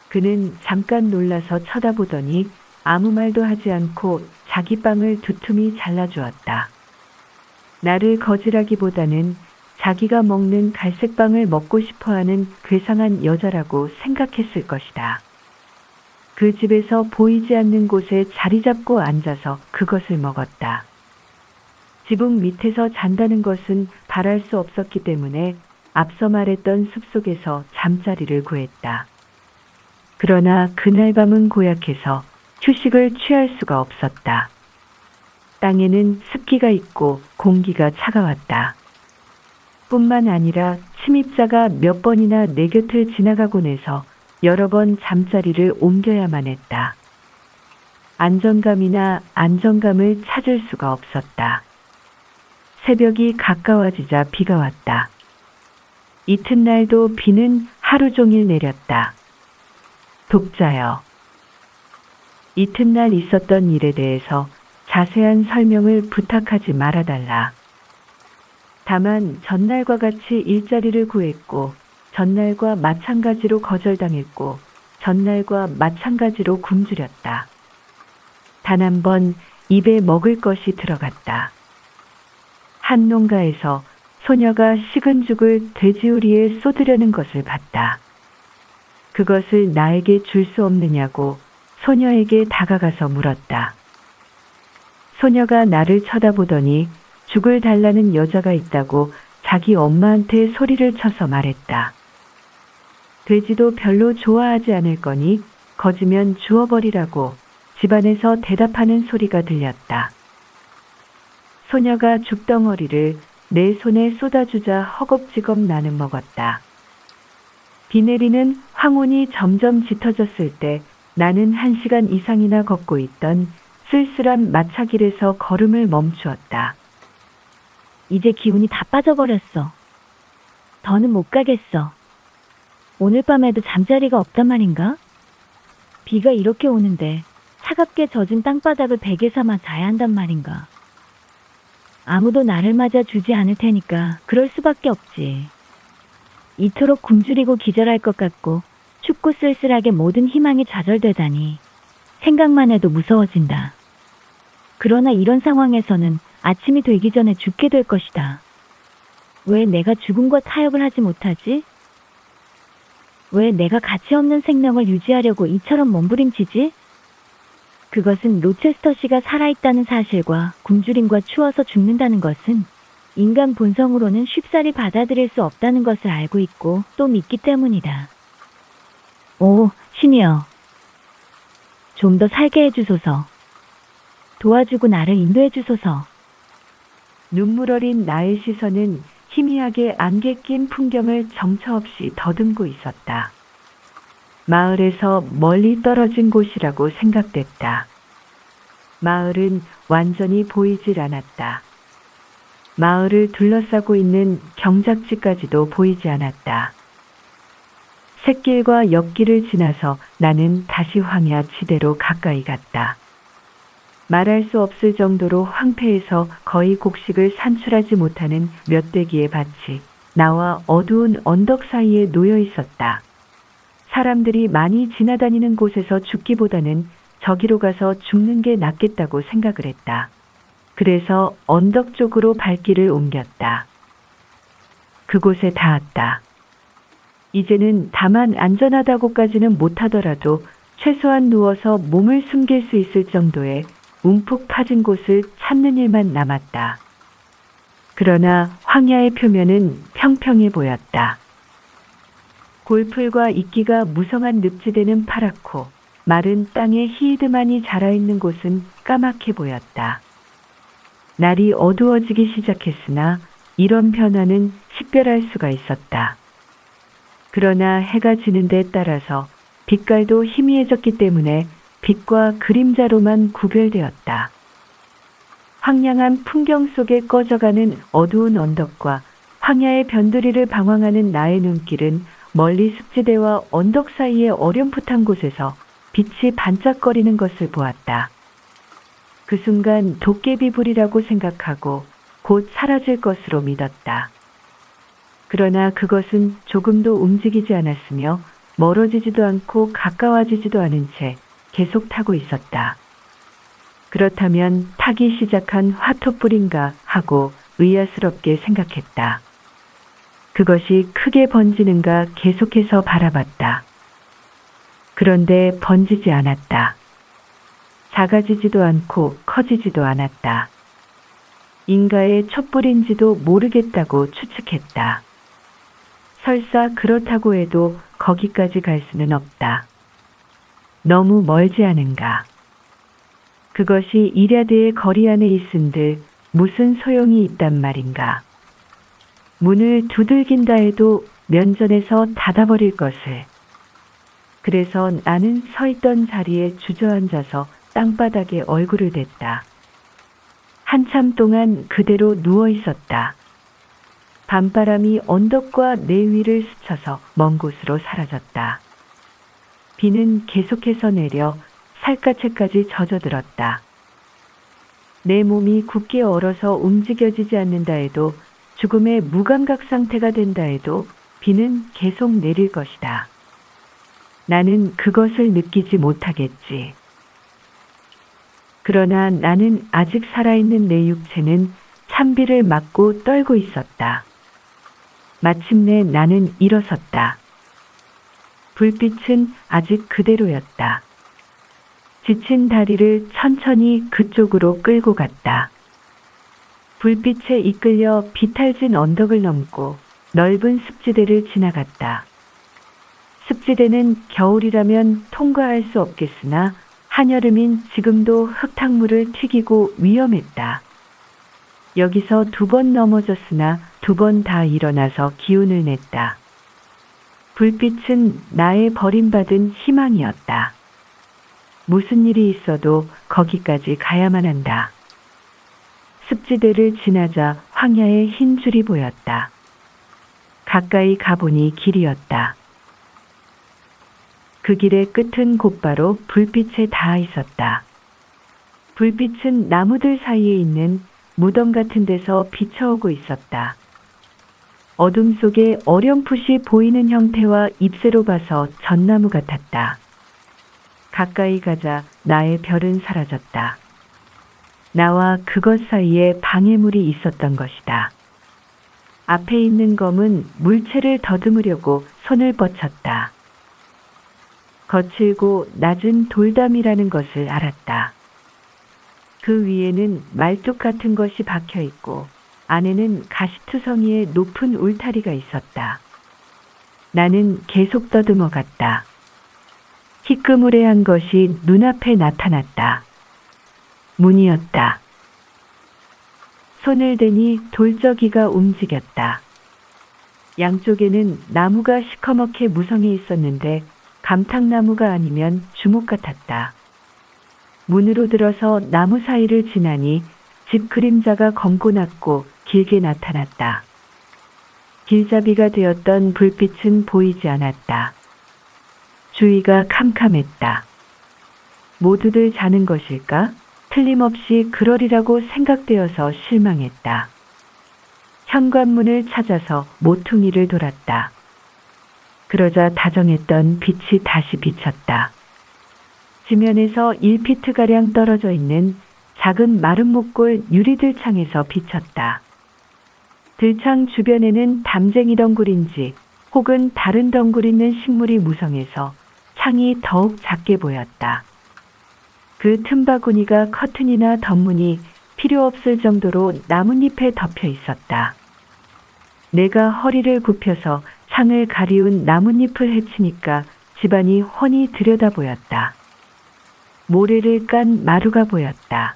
그는 잠깐 놀라서 쳐다보더니 아무 말도 하지 않고 자기 빵을 두툼이 잘라주었다. 나를 거절하기보다는 자기가 먹는 갈색빵을 먹고 싶어하는 괴상한 여자라고 생각했을 것이다. 그 집에서 보이지 않는 곳에 자리 잡고 앉아서 그것을 먹었다. 지붕 밑에서 잔다는 것은 바랄 수 없었기 때문에 앞서 말했던 숲속에서 잠자리를 구했다. 그러나 그날 밤은 고약해서 휴식을 취할 수가 없었다. 땅에는 습기가 있고 공기가 차가웠다. 뿐만 아니라 침입자가 몇 번이나 내 곁을 지나가곤 해서 여러 번 잠자리를 옮겨야만 했다. 안정감이나 안정감을 찾을 수가 없었다. 새벽이 가까워지자 비가 왔다. 이튿날도 비는 하루 종일 내렸다. 독자여. 이튿날 있었던 일에 대해서 자세한 설명을 부탁하지 말아달라. 다만 전날과 같이 일자리를 구했고 전날과 마찬가지로 거절당했고 전날과 마찬가지로 굶주렸다. 단 한 번 입에 먹을 것이 들어갔다. 한 농가에서 소녀가 식은 죽을 돼지우리에 쏟으려는 것을 봤다. 그것을 나에게 줄 수 없느냐고 소녀에게 다가가서 물었다. 소녀가 나를 쳐다보더니 죽을 달라는 여자가 있다고 자기 엄마한테 소리를 쳐서 말했다. 돼지도 별로 좋아하지 않을 거니 거지면 주워버리라고 집안에서 대답하는 소리가 들렸다. 소녀가 죽덩어리를 내 손에 쏟아주자 허겁지겁 나는 먹었다. 비 내리는 황혼이 점점 짙어졌을 때 나는 1시간 이상이나 걷고 있던 쓸쓸한 마차길에서 걸음을 멈추었다. 이제 기운이 다 빠져버렸어. 더는 못 가겠어. 오늘 밤에도 잠자리가 없단 말인가? 비가 이렇게 오는데 차갑게 젖은 땅바닥을 베개 삼아 자야 한단 말인가? 아무도 나를 맞아 주지 않을 테니까 그럴 수밖에 없지. 이토록 굶주리고 기절할 것 같고 춥고 쓸쓸하게 모든 희망이 좌절되다니 생각만 해도 무서워진다. 그러나 이런 상황에서는 아침이 되기 전에 죽게 될 것이다. 왜 내가 죽음과 타협을 하지 못하지? 왜 내가 가치 없는 생명을 유지하려고 이처럼 몸부림치지? 그것은 로체스터 씨가 살아있다는 사실과 굶주림과 추워서 죽는다는 것은 인간 본성으로는 쉽사리 받아들일 수 없다는 것을 알고 있고 또 믿기 때문이다. 오, 신이여. 좀 더 살게 해주소서. 도와주고 나를 인도해주소서. 눈물 어린 나의 시선은 희미하게 안개 낀 풍경을 정처 없이 더듬고 있었다. 마을에서 멀리 떨어진 곳이라고 생각됐다. 마을은 완전히 보이질 않았다. 마을을 둘러싸고 있는 경작지까지도 보이지 않았다. 샛길과 옆길을 지나서 나는 다시 황야 지대로 가까이 갔다. 말할 수 없을 정도로 황폐해서 거의 곡식을 산출하지 못하는 몇 대기의 밭이 나와 어두운 언덕 사이에 놓여 있었다. 사람들이 많이 지나다니는 곳에서 죽기보다는 저기로 가서 죽는 게 낫겠다고 생각을 했다. 그래서 언덕 쪽으로 발길을 옮겼다. 그곳에 닿았다. 이제는 다만 안전하다고까지는 못하더라도 최소한 누워서 몸을 숨길 수 있을 정도의 움푹 파진 곳을 찾는 일만 남았다. 그러나 황야의 표면은 평평해 보였다. 골풀과 이끼가 무성한 늪지대는 파랗고 마른 땅에 히이드만이 자라있는 곳은 까맣게 보였다. 날이 어두워지기 시작했으나 이런 변화는 식별할 수가 있었다. 그러나 해가 지는 데 따라서 빛깔도 희미해졌기 때문에 빛과 그림자로만 구별되었다. 황량한 풍경 속에 꺼져가는 어두운 언덕과 황야의 변두리를 방황하는 나의 눈길은 멀리 습지대와 언덕 사이의 어렴풋한 곳에서 빛이 반짝거리는 것을 보았다. 그 순간 도깨비불이라고 생각하고 곧 사라질 것으로 믿었다. 그러나 그것은 조금도 움직이지 않았으며 멀어지지도 않고 가까워지지도 않은 채 계속 타고 있었다. 그렇다면 타기 시작한 화토불인가 하고 의아스럽게 생각했다. 그것이 크게 번지는가 계속해서 바라봤다. 그런데 번지지 않았다. 작아지지도 않고 커지지도 않았다. 인가의 촛불인지도 모르겠다고 추측했다. 설사 그렇다고 해도 거기까지 갈 수는 없다. 너무 멀지 않은가. 그것이 이랴드의 거리 안에 있은들 무슨 소용이 있단 말인가. 문을 두들긴다 해도 면전에서 닫아버릴 것을. 그래서 나는 서 있던 자리에 주저앉아서 땅바닥에 얼굴을 댔다. 한참 동안 그대로 누워 있었다. 밤바람이 언덕과 내 위를 스쳐서 먼 곳으로 사라졌다. 비는 계속해서 내려 살갗에까지 젖어들었다. 내 몸이 굳게 얼어서 움직여지지 않는다 해도 죽음의 무감각 상태가 된다 해도 비는 계속 내릴 것이다. 나는 그것을 느끼지 못하겠지. 그러나 나는 아직 살아있는 내 육체는 찬비를 맞고 떨고 있었다. 마침내 나는 일어섰다. 불빛은 아직 그대로였다. 지친 다리를 천천히 그쪽으로 끌고 갔다. 불빛에 이끌려 비탈진 언덕을 넘고 넓은 습지대를 지나갔다. 습지대는 겨울이라면 통과할 수 없겠으나 한여름인 지금도 흙탕물을 튀기고 위험했다. 여기서 2번 넘어졌으나 2번 다 일어나서 기운을 냈다. 불빛은 나의 버림받은 희망이었다. 무슨 일이 있어도 거기까지 가야만 한다. 습지대를 지나자 황야의 흰 줄이 보였다. 가까이 가보니 길이었다. 그 길의 끝은 곧바로 불빛에 닿아 있었다. 불빛은 나무들 사이에 있는 무덤 같은 데서 비쳐오고 있었다. 어둠 속에 어렴풋이 보이는 형태와 잎새로 봐서 전나무 같았다. 가까이 가자 나의 별은 사라졌다. 나와 그것 사이에 방해물이 있었던 것이다. 앞에 있는 검은 물체를 더듬으려고 손을 뻗쳤다. 거칠고 낮은 돌담이라는 것을 알았다. 그 위에는 말뚝 같은 것이 박혀 있고 안에는 가시투성이의 높은 울타리가 있었다. 나는 계속 더듬어 갔다. 희끄무레한 것이 눈앞에 나타났다. 문이었다. 손을 대니 돌저기가 움직였다. 양쪽에는 나무가 시커멓게 무성해 있었는데 감탕나무가 아니면 주목 같았다. 문으로 들어서 나무 사이를 지나니 집 그림자가 검고 낮고 길게 나타났다. 길잡이가 되었던 불빛은 보이지 않았다. 주위가 캄캄했다. 모두들 자는 것일까? 틀림없이 그러리라고 생각되어서 실망했다. 현관문을 찾아서 모퉁이를 돌았다. 그러자 다정했던 빛이 다시 비쳤다. 지면에서 1피트가량 떨어져 있는 작은 마른 목골 유리들창에서 비쳤다. 들창 주변에는 담쟁이 덩굴인지 혹은 다른 덩굴 있는 식물이 무성해서 창이 더욱 작게 보였다. 그 틈바구니가 커튼이나 덧문이 필요 없을 정도로 나뭇잎에 덮여 있었다. 내가 허리를 굽혀서 창을 가리운 나뭇잎을 헤치니까 집안이 훤히 들여다 보였다. 모래를 깐 마루가 보였다.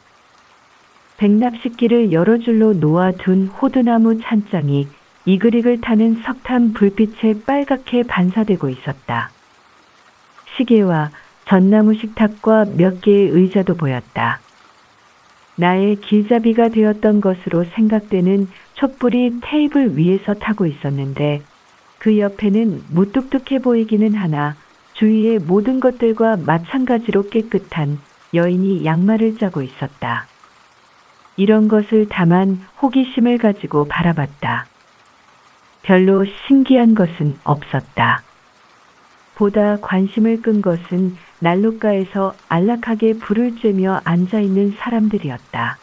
백납식기를 여러 줄로 놓아둔 호두나무 찬장이 이글이글 타는 석탄 불빛에 빨갛게 반사되고 있었다. 시계와 전나무 식탁과 몇 개의 의자도 보였다. 나의 길잡이가 되었던 것으로 생각되는 촛불이 테이블 위에서 타고 있었는데 그 옆에는 무뚝뚝해 보이기는 하나 주위의 모든 것들과 마찬가지로 깨끗한 여인이 양말을 짜고 있었다. 이런 것을 다만 호기심을 가지고 바라봤다. 별로 신기한 것은 없었다. 보다 관심을 끈 것은 난로가에서 안락하게 불을 쬐며 앉아있는 사람들이었다.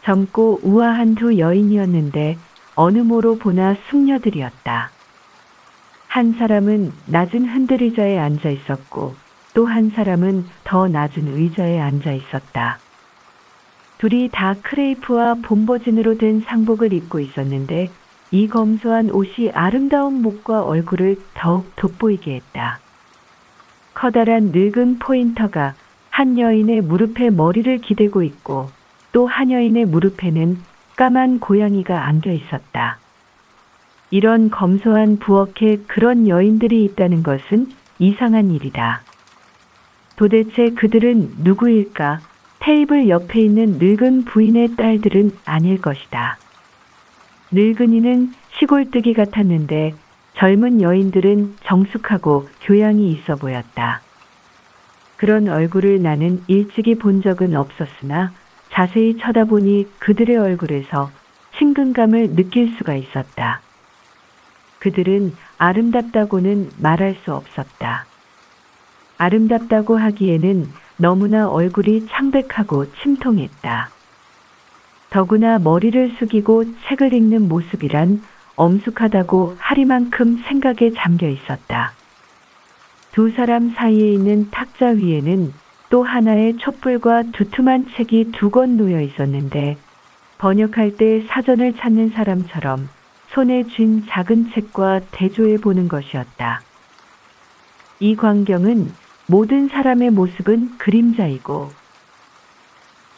젊고 우아한 두 여인이었는데 어느 모로 보나 숙녀들이었다. 한 사람은 낮은 흔들의자에 앉아 있었고 또 한 사람은 더 낮은 의자에 앉아 있었다. 둘이 다 크레이프와 봄버진으로 된 상복을 입고 있었는데 이 검소한 옷이 아름다운 목과 얼굴을 더욱 돋보이게 했다. 커다란 늙은 포인터가 한 여인의 무릎에 머리를 기대고 있고 또 한 여인의 무릎에는 까만 고양이가 안겨 있었다. 이런 검소한 부엌에 그런 여인들이 있다는 것은 이상한 일이다. 도대체 그들은 누구일까? 테이블 옆에 있는 늙은 부인의 딸들은 아닐 것이다. 늙은이는 시골뜨기 같았는데 젊은 여인들은 정숙하고 교양이 있어 보였다. 그런 얼굴을 나는 일찍이 본 적은 없었으나 자세히 쳐다보니 그들의 얼굴에서 친근감을 느낄 수가 있었다. 그들은 아름답다고는 말할 수 없었다. 아름답다고 하기에는 너무나 얼굴이 창백하고 침통했다. 더구나 머리를 숙이고 책을 읽는 모습이란 엄숙하다고 하리만큼 생각에 잠겨 있었다. 두 사람 사이에 있는 탁자 위에는 또 하나의 촛불과 두툼한 책이 두 권 놓여 있었는데 번역할 때 사전을 찾는 사람처럼 손에 쥔 작은 책과 대조해 보는 것이었다. 이 광경은 모든 사람의 모습은 그림자이고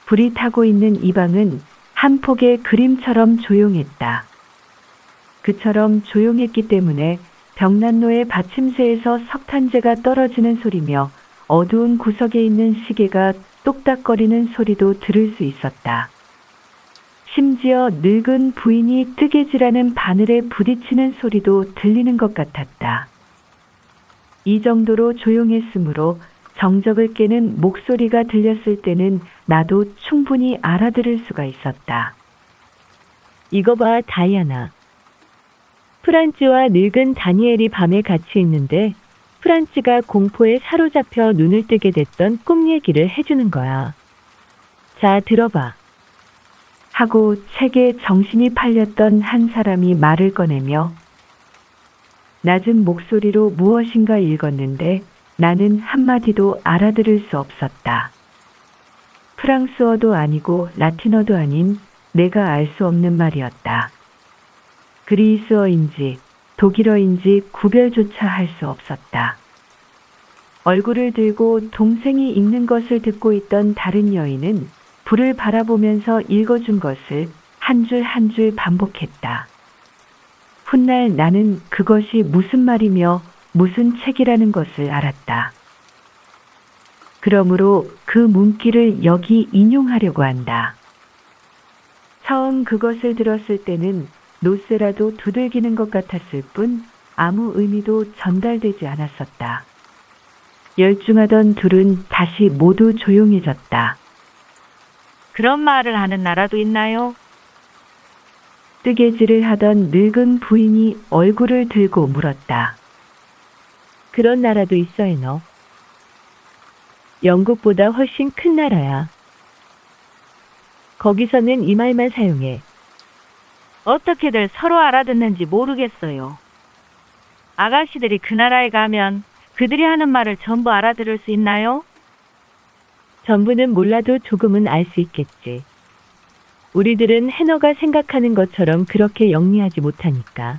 불이 타고 있는 이 방은 한 폭의 그림처럼 조용했다. 그처럼 조용했기 때문에 벽난로의 받침새에서 석탄재가 떨어지는 소리며 어두운 구석에 있는 시계가 똑딱거리는 소리도 들을 수 있었다. 심지어 늙은 부인이 뜨개질하는 바늘에 부딪히는 소리도 들리는 것 같았다. 이 정도로 조용했으므로 정적을 깨는 목소리가 들렸을 때는 나도 충분히 알아들을 수가 있었다. 이거 봐, 다이아나. 프란츠와 늙은 다니엘이 밤에 같이 있는데 프란츠가 공포에 사로잡혀 눈을 뜨게 됐던 꿈 얘기를 해주는 거야. 자, 들어봐. 하고 책에 정신이 팔렸던 한 사람이 말을 꺼내며 낮은 목소리로 무엇인가 읽었는데 나는 한마디도 알아들을 수 없었다. 프랑스어도 아니고 라틴어도 아닌 내가 알 수 없는 말이었다. 그리스어인지 독일어인지 구별조차 할 수 없었다. 얼굴을 들고 동생이 읽는 것을 듣고 있던 다른 여인은 불을 바라보면서 읽어준 것을 한 줄 한 줄 반복했다. 훗날 나는 그것이 무슨 말이며 무슨 책이라는 것을 알았다. 그러므로 그 문구를 여기 인용하려고 한다. 처음 그것을 들었을 때는 노쇠라도 두들기는 것 같았을 뿐 아무 의미도 전달되지 않았었다. 열중하던 둘은 다시 모두 조용해졌다. 그런 말을 하는 나라도 있나요? 뜨개질을 하던 늙은 부인이 얼굴을 들고 물었다. 그런 나라도 있어, 해너. 영국보다 훨씬 큰 나라야. 거기서는 이 말만 사용해. 어떻게들 서로 알아듣는지 모르겠어요. 아가씨들이 그 나라에 가면 그들이 하는 말을 전부 알아들을 수 있나요? 전부는 몰라도 조금은 알 수 있겠지. 우리들은 해너가 생각하는 것처럼 그렇게 영리하지 못하니까.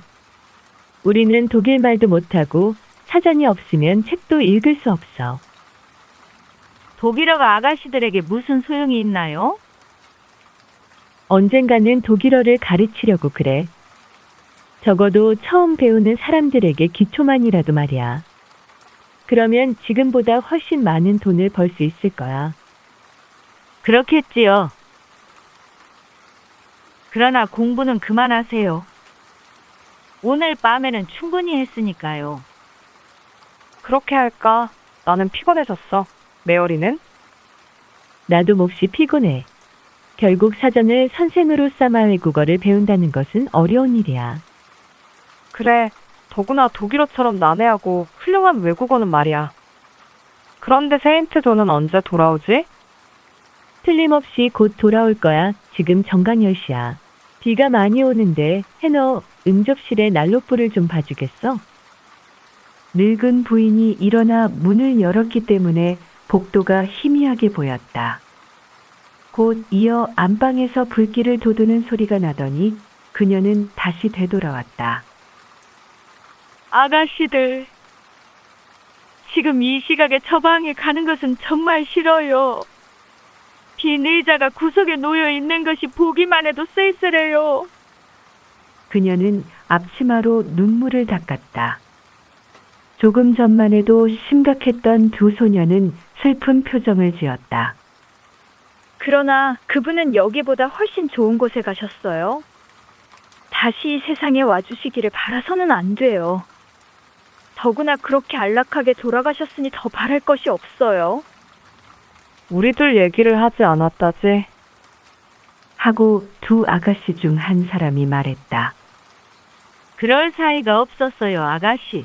우리는 독일 말도 못하고 사전이 없으면 책도 읽을 수 없어. 독일어가 아가씨들에게 무슨 소용이 있나요? 언젠가는 독일어를 가르치려고 그래. 적어도 처음 배우는 사람들에게 기초만이라도 말이야. 그러면 지금보다 훨씬 많은 돈을 벌 수 있을 거야. 그렇겠지요. 그러나 공부는 그만하세요. 오늘 밤에는 충분히 했으니까요. 그렇게 할까? 나는 피곤해졌어. 메어리는? 나도 몹시 피곤해. 결국 사전을 선생으로 삼아 외국어를 배운다는 것은 어려운 일이야. 그래, 더구나 독일어처럼 난해하고 훌륭한 외국어는 말이야. 그런데 세인트 존은 언제 돌아오지? 틀림없이 곧 돌아올 거야. 지금 정각 10시야. 비가 많이 오는데 해너 응접실에 난로불을 좀 봐주겠어? 늙은 부인이 일어나 문을 열었기 때문에 복도가 희미하게 보였다. 곧 이어 안방에서 불길을 돋우는 소리가 나더니 그녀는 다시 되돌아왔다. 아가씨들, 지금 이 시각에 처방에 가는 것은 정말 싫어요. 빈 의자가 구석에 놓여 있는 것이 보기만 해도 쓸쓸해요. 그녀는 앞치마로 눈물을 닦았다. 조금 전만 해도 심각했던 두 소녀는 슬픈 표정을 지었다. 그러나 그분은 여기보다 훨씬 좋은 곳에 가셨어요. 다시 이 세상에 와주시기를 바라서는 안 돼요. 더구나 그렇게 안락하게 돌아가셨으니 더 바랄 것이 없어요. 우리들 얘기를 하지 않았다지. 하고 두 아가씨 중 한 사람이 말했다. 그럴 사이가 없었어요, 아가씨.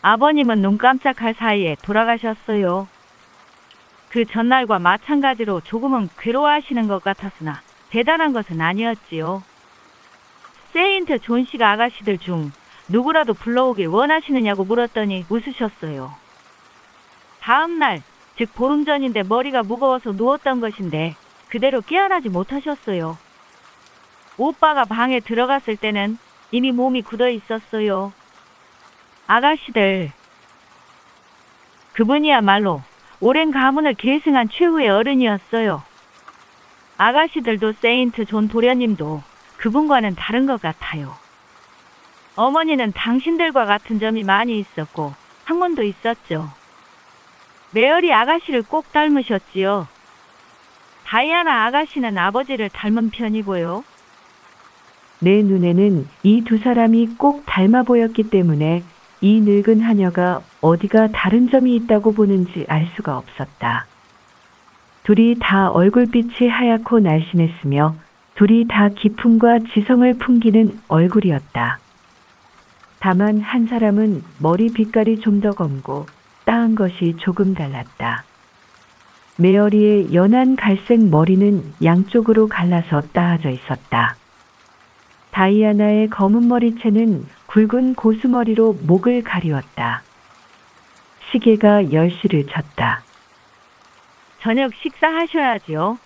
아버님은 눈 깜짝할 사이에 돌아가셨어요. 그 전날과 마찬가지로 조금은 괴로워하시는 것 같았으나 대단한 것은 아니었지요. 세인트 존 씨가 아가씨들 중 누구라도 불러오길 원하시느냐고 물었더니 웃으셨어요. 다음 날, 즉 보름 전인데 머리가 무거워서 누웠던 것인데 그대로 깨어나지 못하셨어요. 오빠가 방에 들어갔을 때는 이미 몸이 굳어 있었어요. 아가씨들, 그분이야말로 오랜 가문을 계승한 최후의 어른이었어요. 아가씨들도 세인트 존 도련님도 그분과는 다른 것 같아요. 어머니는 당신들과 같은 점이 많이 있었고 학문도 있었죠. 메어리 아가씨를 꼭 닮으셨지요. 다이아나 아가씨는 아버지를 닮은 편이고요. 내 눈에는 이 두 사람이 꼭 닮아 보였기 때문에 이 늙은 하녀가 어디가 다른 점이 있다고 보는지 알 수가 없었다. 둘이 다 얼굴빛이 하얗고 날씬했으며 둘이 다 기품과 지성을 풍기는 얼굴이었다. 다만 한 사람은 머리 빛깔이 좀 더 검고 따은 것이 조금 달랐다. 메어리의 연한 갈색 머리는 양쪽으로 갈라서 따아져 있었다. 다이아나의 검은 머리채는 굵은 고수머리로 목을 가리웠다. 시계가 10시를 쳤다. 저녁 식사하셔야지요.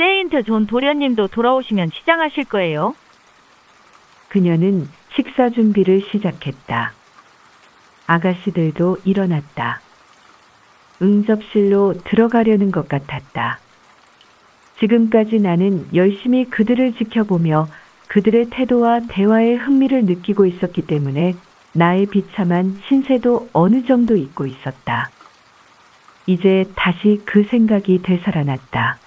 세인트 존 도련님도 돌아오시면 시장하실 거예요. 그녀는 식사 준비를 시작했다. 아가씨들도 일어났다. 응접실로 들어가려는 것 같았다. 지금까지 나는 열심히 그들을 지켜보며 그들의 태도와 대화에 흥미를 느끼고 있었기 때문에 나의 비참한 신세도 어느 정도 잊고 있었다. 이제 다시 그 생각이 되살아났다.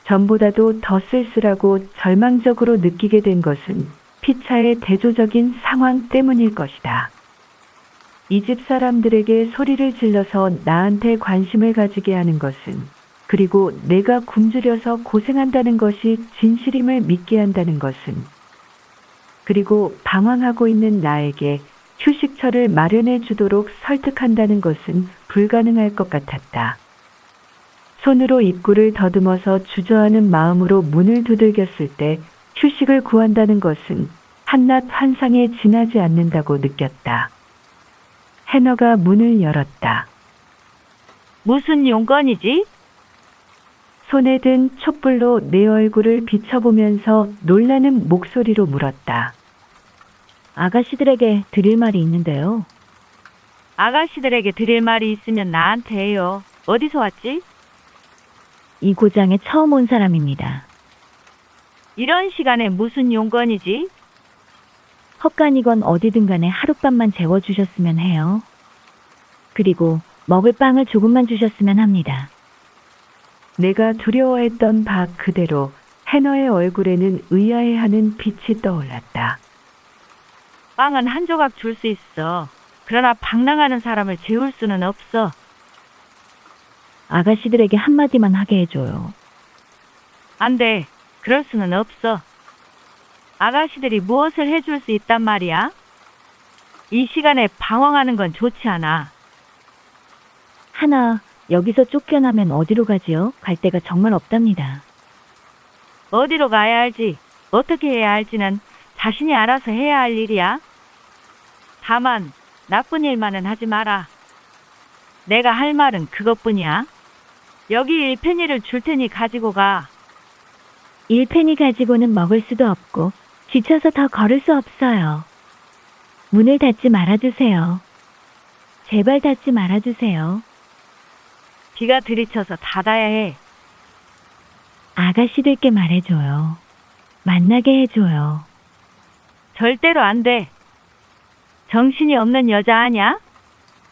전보다도 더 쓸쓸하고 절망적으로 느끼게 된 것은 피차의 대조적인 상황 때문일 것이다. 이 집 사람들에게 소리를 질러서 나한테 관심을 가지게 하는 것은, 그리고 내가 굶주려서 고생한다는 것이 진실임을 믿게 한다는 것은, 그리고 방황하고 있는 나에게 휴식처를 마련해 주도록 설득한다는 것은 불가능할 것 같았다. 손으로 입구를 더듬어서 주저하는 마음으로 문을 두들겼을 때 휴식을 구한다는 것은 한낱 환상에 지나지 않는다고 느꼈다. 해너가 문을 열었다. 무슨 용건이지? 손에 든 촛불로 내 얼굴을 비춰보면서 놀라는 목소리로 물었다. 아가씨들에게 드릴 말이 있는데요. 아가씨들에게 드릴 말이 있으면 나한테 해요. 어디서 왔지? 이 고장에 처음 온 사람입니다. 이런 시간에 무슨 용건이지? 헛간이건 어디든 간에 하룻밤만 재워주셨으면 해요. 그리고 먹을 빵을 조금만 주셨으면 합니다. 내가 두려워했던 바 그대로 해너의 얼굴에는 의아해하는 빛이 떠올랐다. 빵은 한 조각 줄 수 있어. 그러나 방랑하는 사람을 재울 수는 없어. 아가씨들에게 한마디만 하게 해줘요. 안 돼. 그럴 수는 없어. 아가씨들이 무엇을 해줄 수 있단 말이야? 이 시간에 방황하는 건 좋지 않아. 하나, 여기서 쫓겨나면 어디로 가지요? 갈 데가 정말 없답니다. 어디로 가야 할지, 어떻게 해야 할지는 자신이 알아서 해야 할 일이야. 다만 나쁜 일만은 하지 마라. 내가 할 말은 그것뿐이야. 여기 1페니를 줄 테니 가지고 가. 1페니 가지고는 먹을 수도 없고 지쳐서 더 걸을 수 없어요. 문을 닫지 말아주세요. 제발 닫지 말아주세요. 비가 들이쳐서 닫아야 해. 아가씨들께 말해줘요. 만나게 해줘요. 절대로 안 돼. 정신이 없는 여자 아냐?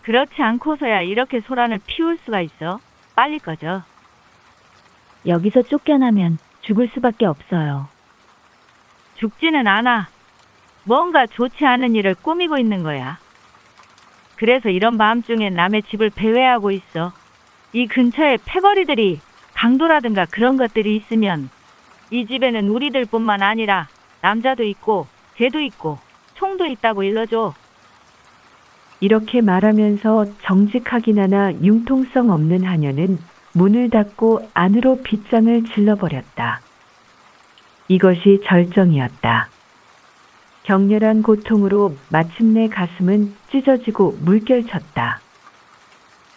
그렇지 않고서야 이렇게 소란을 피울 수가 있어. 빨리 꺼져. 여기서 쫓겨나면 죽을 수밖에 없어요. 죽지는 않아. 뭔가 좋지 않은 일을 꾸미고 있는 거야. 그래서 이런 밤중에 남의 집을 배회하고 있어. 이 근처에 패거리들이 강도라든가 그런 것들이 있으면 이 집에는 우리들뿐만 아니라 남자도 있고 개도 있고 총도 있다고 일러줘. 이렇게 말하면서 정직하긴 하나 융통성 없는 하녀는 문을 닫고 안으로 빗장을 질러버렸다. 이것이 절정이었다. 격렬한 고통으로 마침내 가슴은 찢어지고 물결쳤다.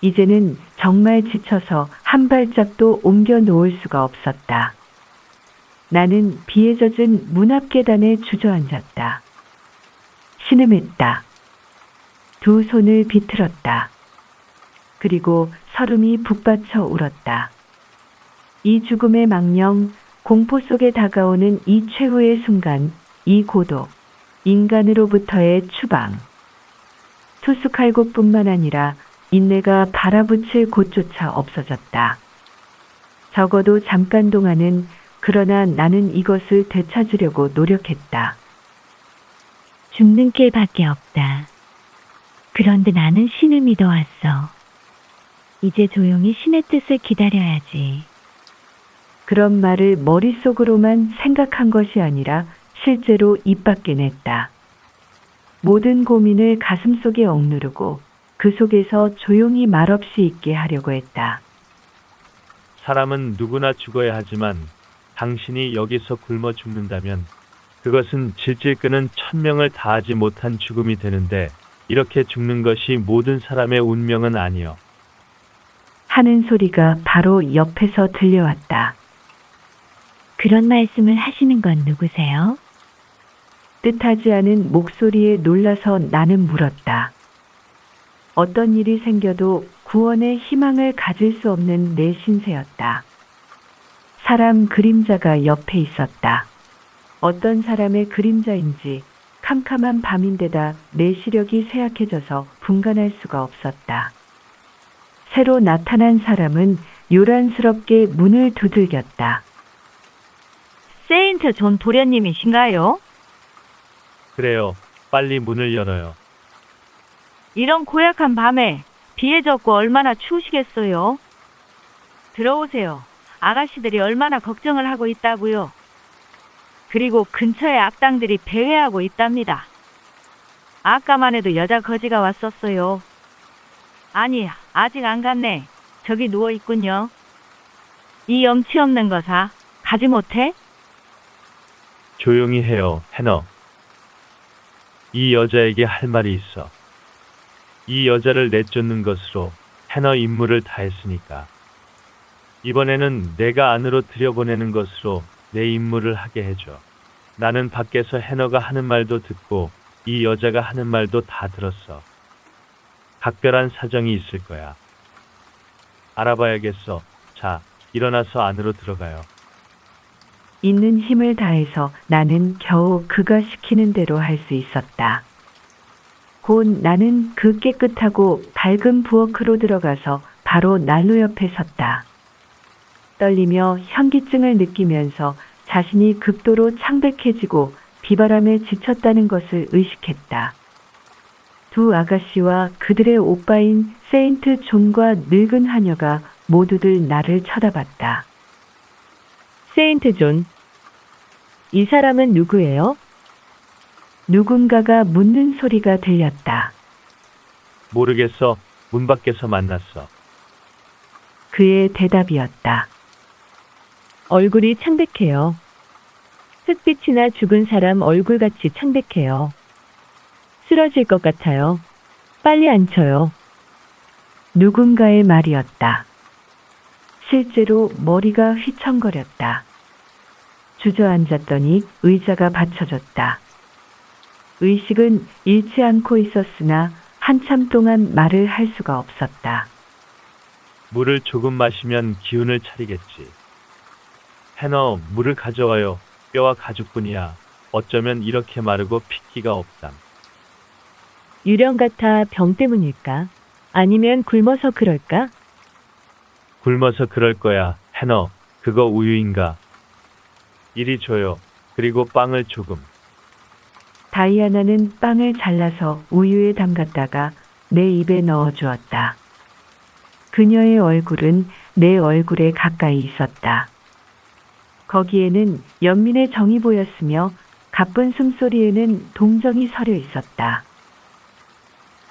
이제는 정말 지쳐서 한 발짝도 옮겨 놓을 수가 없었다. 나는 비에 젖은 문 앞 계단에 주저앉았다. 신음했다. 두 손을 비틀었다. 그리고 설움이 북받쳐 울었다. 이 죽음의 망령, 공포 속에 다가오는 이 최후의 순간, 이 고독, 인간으로부터의 추방. 투숙할 곳뿐만 아니라 인내가 발아붙일 곳조차 없어졌다. 적어도 잠깐 동안은, 그러나 나는 이것을 되찾으려고 노력했다. 죽는 길밖에 없다. 그런데 나는 신을 믿어왔어. 이제 조용히 신의 뜻을 기다려야지. 그런 말을 머릿속으로만 생각한 것이 아니라 실제로 입 밖에 냈다. 모든 고민을 가슴속에 억누르고 그 속에서 조용히 말없이 있게 하려고 했다. 사람은 누구나 죽어야 하지만 당신이 여기서 굶어 죽는다면 그것은 질질 끄는 천명을 다하지 못한 죽음이 되는데 이렇게 죽는 것이 모든 사람의 운명은 아니요. 하는 소리가 바로 옆에서 들려왔다. 그런 말씀을 하시는 건 누구세요? 뜻하지 않은 목소리에 놀라서 나는 물었다. 어떤 일이 생겨도 구원의 희망을 가질 수 없는 내 신세였다. 사람 그림자가 옆에 있었다. 어떤 사람의 그림자인지 캄캄한 밤인데다 내 시력이 쇠약해져서 분간할 수가 없었다. 새로 나타난 사람은 요란스럽게 문을 두들겼다. 세인트 존 도련님이신가요? 그래요. 빨리 문을 열어요. 이런 고약한 밤에 비에 젖고 얼마나 추우시겠어요? 들어오세요. 아가씨들이 얼마나 걱정을 하고 있다고요. 그리고 근처에 악당들이 배회하고 있답니다. 아까만 해도 여자 거지가 왔었어요. 아니, 아직 안 갔네. 저기 누워 있군요. 이 염치 없는 거사, 가지 못해? 조용히 해요, 해너. 이 여자에게 할 말이 있어. 이 여자를 내쫓는 것으로 해너 임무를 다했으니까. 이번에는 내가 안으로 들여보내는 것으로 내 임무를 하게 해줘. 나는 밖에서 해너가 하는 말도 듣고 이 여자가 하는 말도 다 들었어. 각별한 사정이 있을 거야. 알아봐야겠어. 자, 일어나서 안으로 들어가요. 있는 힘을 다해서 나는 겨우 그가 시키는 대로 할 수 있었다. 곧 나는 그 깨끗하고 밝은 부엌으로 들어가서 바로 난로 옆에 섰다. 떨리며 현기증을 느끼면서 자신이 극도로 창백해지고 비바람에 지쳤다는 것을 의식했다. 두 아가씨와 그들의 오빠인 세인트 존과 늙은 하녀가 모두들 나를 쳐다봤다. 세인트 존. 이 사람은 누구예요? 누군가가 묻는 소리가 들렸다. 모르겠어. 문 밖에서 만났어. 그의 대답이었다. 얼굴이 창백해요. 흙빛이나 죽은 사람 얼굴같이 창백해요. 쓰러질 것 같아요. 빨리 앉혀요. 누군가의 말이었다. 실제로 머리가 휘청거렸다. 주저앉았더니 의자가 받쳐졌다. 의식은 잃지 않고 있었으나 한참 동안 말을 할 수가 없었다. 물을 조금 마시면 기운을 차리겠지. 해너, 물을 가져와요. 뼈와 가죽뿐이야. 어쩌면 이렇게 마르고 핏기가 없담. 유령 같아 병 때문일까? 아니면 굶어서 그럴까? 굶어서 그럴 거야. 해너, 그거 우유인가? 이리 줘요. 그리고 빵을 조금. 다이아나는 빵을 잘라서 우유에 담갔다가 내 입에 넣어 주었다. 그녀의 얼굴은 내 얼굴에 가까이 있었다. 거기에는 연민의 정이 보였으며 가쁜 숨소리에는 동정이 서려 있었다.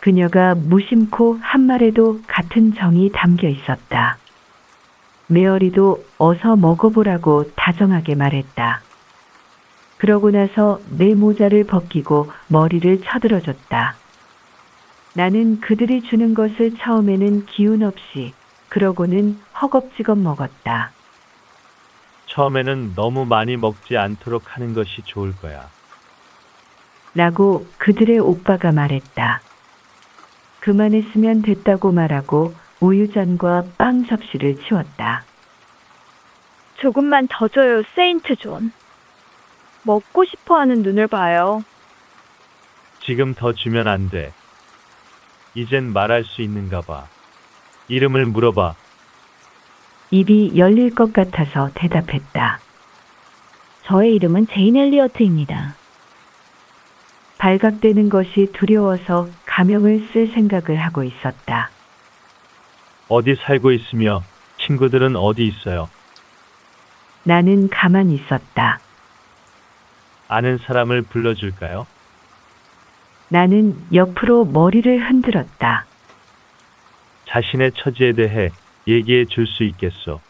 그녀가 무심코 한 말에도 같은 정이 담겨 있었다. 메어리도 어서 먹어보라고 다정하게 말했다. 그러고 나서 내 모자를 벗기고 머리를 쳐들어줬다. 나는 그들이 주는 것을 처음에는 기운 없이, 그러고는 허겁지겁 먹었다. 처음에는 너무 많이 먹지 않도록 하는 것이 좋을 거야. 라고 그들의 오빠가 말했다. 그만했으면 됐다고 말하고 우유잔과 빵 접시를 치웠다. 조금만 더 줘요, 세인트 존. 먹고 싶어 하는 눈을 봐요. 지금 더 주면 안 돼. 이젠 말할 수 있는가 봐. 이름을 물어봐. 입이 열릴 것 같아서 대답했다. 저의 이름은 제인 엘리어트입니다. 발각되는 것이 두려워서 가명을 쓸 생각을 하고 있었다. 어디 살고 있으며 친구들은 어디 있어요? 나는 가만히 있었다. 아는 사람을 불러줄까요? 나는 옆으로 머리를 흔들었다. 자신의 처지에 대해 얘기해 줄 수 있겠소.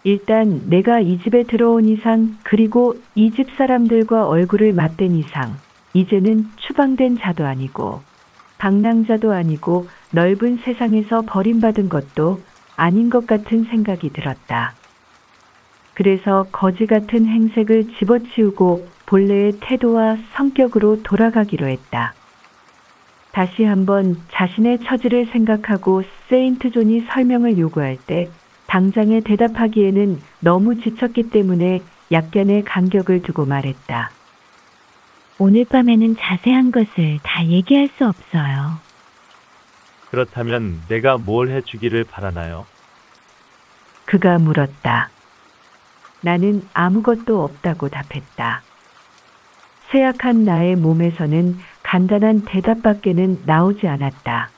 일단 내가 이 집에 들어온 이상, 그리고 이 집 사람들과 얼굴을 맞댄 이상, 이제는 추방된 자도 아니고 방랑자도 아니고 넓은 세상에서 버림받은 것도 아닌 것 같은 생각이 들었다. 그래서 거지 같은 행색을 집어치우고 본래의 태도와 성격으로 돌아가기로 했다. 다시 한번 자신의 처지를 생각하고 세인트 존이 설명을 요구할 때 당장에 대답하기에는 너무 지쳤기 때문에 약간의 간격을 두고 말했다. 오늘 밤에는 자세한 것을 다 얘기할 수 없어요. 그렇다면 내가 뭘 해주기를 바라나요? 그가 물었다. 나는 아무것도 없다고 답했다. 쇠약한 나의 몸에서는 간단한 대답밖에는 나오지 않았다.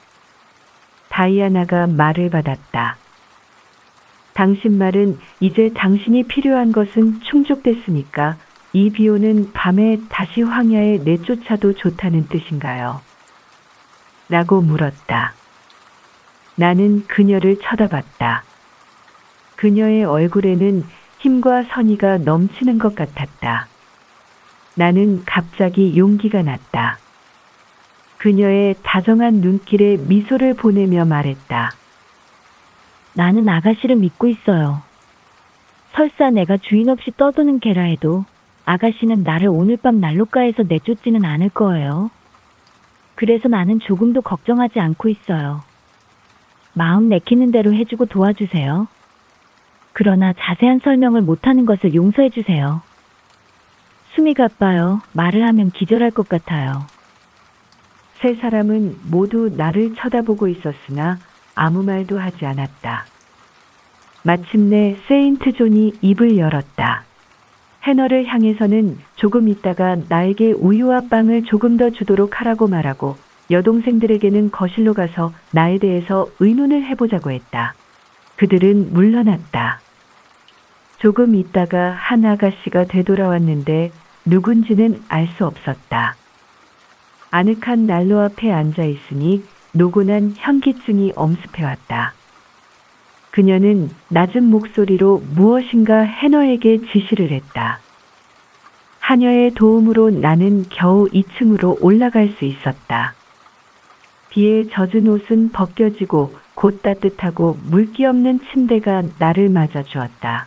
다이아나가 말을 받았다. 당신 말은 이제 당신이 필요한 것은 충족됐으니까 이 비오는 밤에 다시 황야에 내쫓아도 좋다는 뜻인가요? 라고 물었다. 나는 그녀를 쳐다봤다. 그녀의 얼굴에는 힘과 선의가 넘치는 것 같았다. 나는 갑자기 용기가 났다. 그녀의 다정한 눈길에 미소를 보내며 말했다. 나는 아가씨를 믿고 있어요. 설사 내가 주인 없이 떠도는 개라 해도 아가씨는 나를 오늘 밤 난로가에서 내쫓지는 않을 거예요. 그래서 나는 조금도 걱정하지 않고 있어요. 마음 내키는 대로 해주고 도와주세요. 그러나 자세한 설명을 못하는 것을 용서해 주세요. 숨이 가빠요. 말을 하면 기절할 것 같아요. 세 사람은 모두 나를 쳐다보고 있었으나 아무 말도 하지 않았다. 마침내 세인트 존이 입을 열었다. 해너를 향해서는 조금 있다가 나에게 우유와 빵을 조금 더 주도록 하라고 말하고 여동생들에게는 거실로 가서 나에 대해서 의논을 해보자고 했다. 그들은 물러났다. 조금 있다가 한 아가씨가 되돌아왔는데 누군지는 알 수 없었다. 아늑한 난로 앞에 앉아 있으니 노곤한 현기증이 엄습해왔다. 그녀는 낮은 목소리로 무엇인가 해너에게 지시를 했다. 하녀의 도움으로 나는 겨우 2층으로 올라갈 수 있었다. 비에 젖은 옷은 벗겨지고 곧 따뜻하고 물기 없는 침대가 나를 맞아 주었다.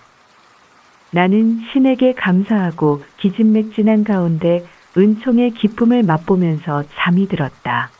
나는 신에게 감사하고 기진맥진한 가운데 은총의 기쁨을 맛보면서 잠이 들었다.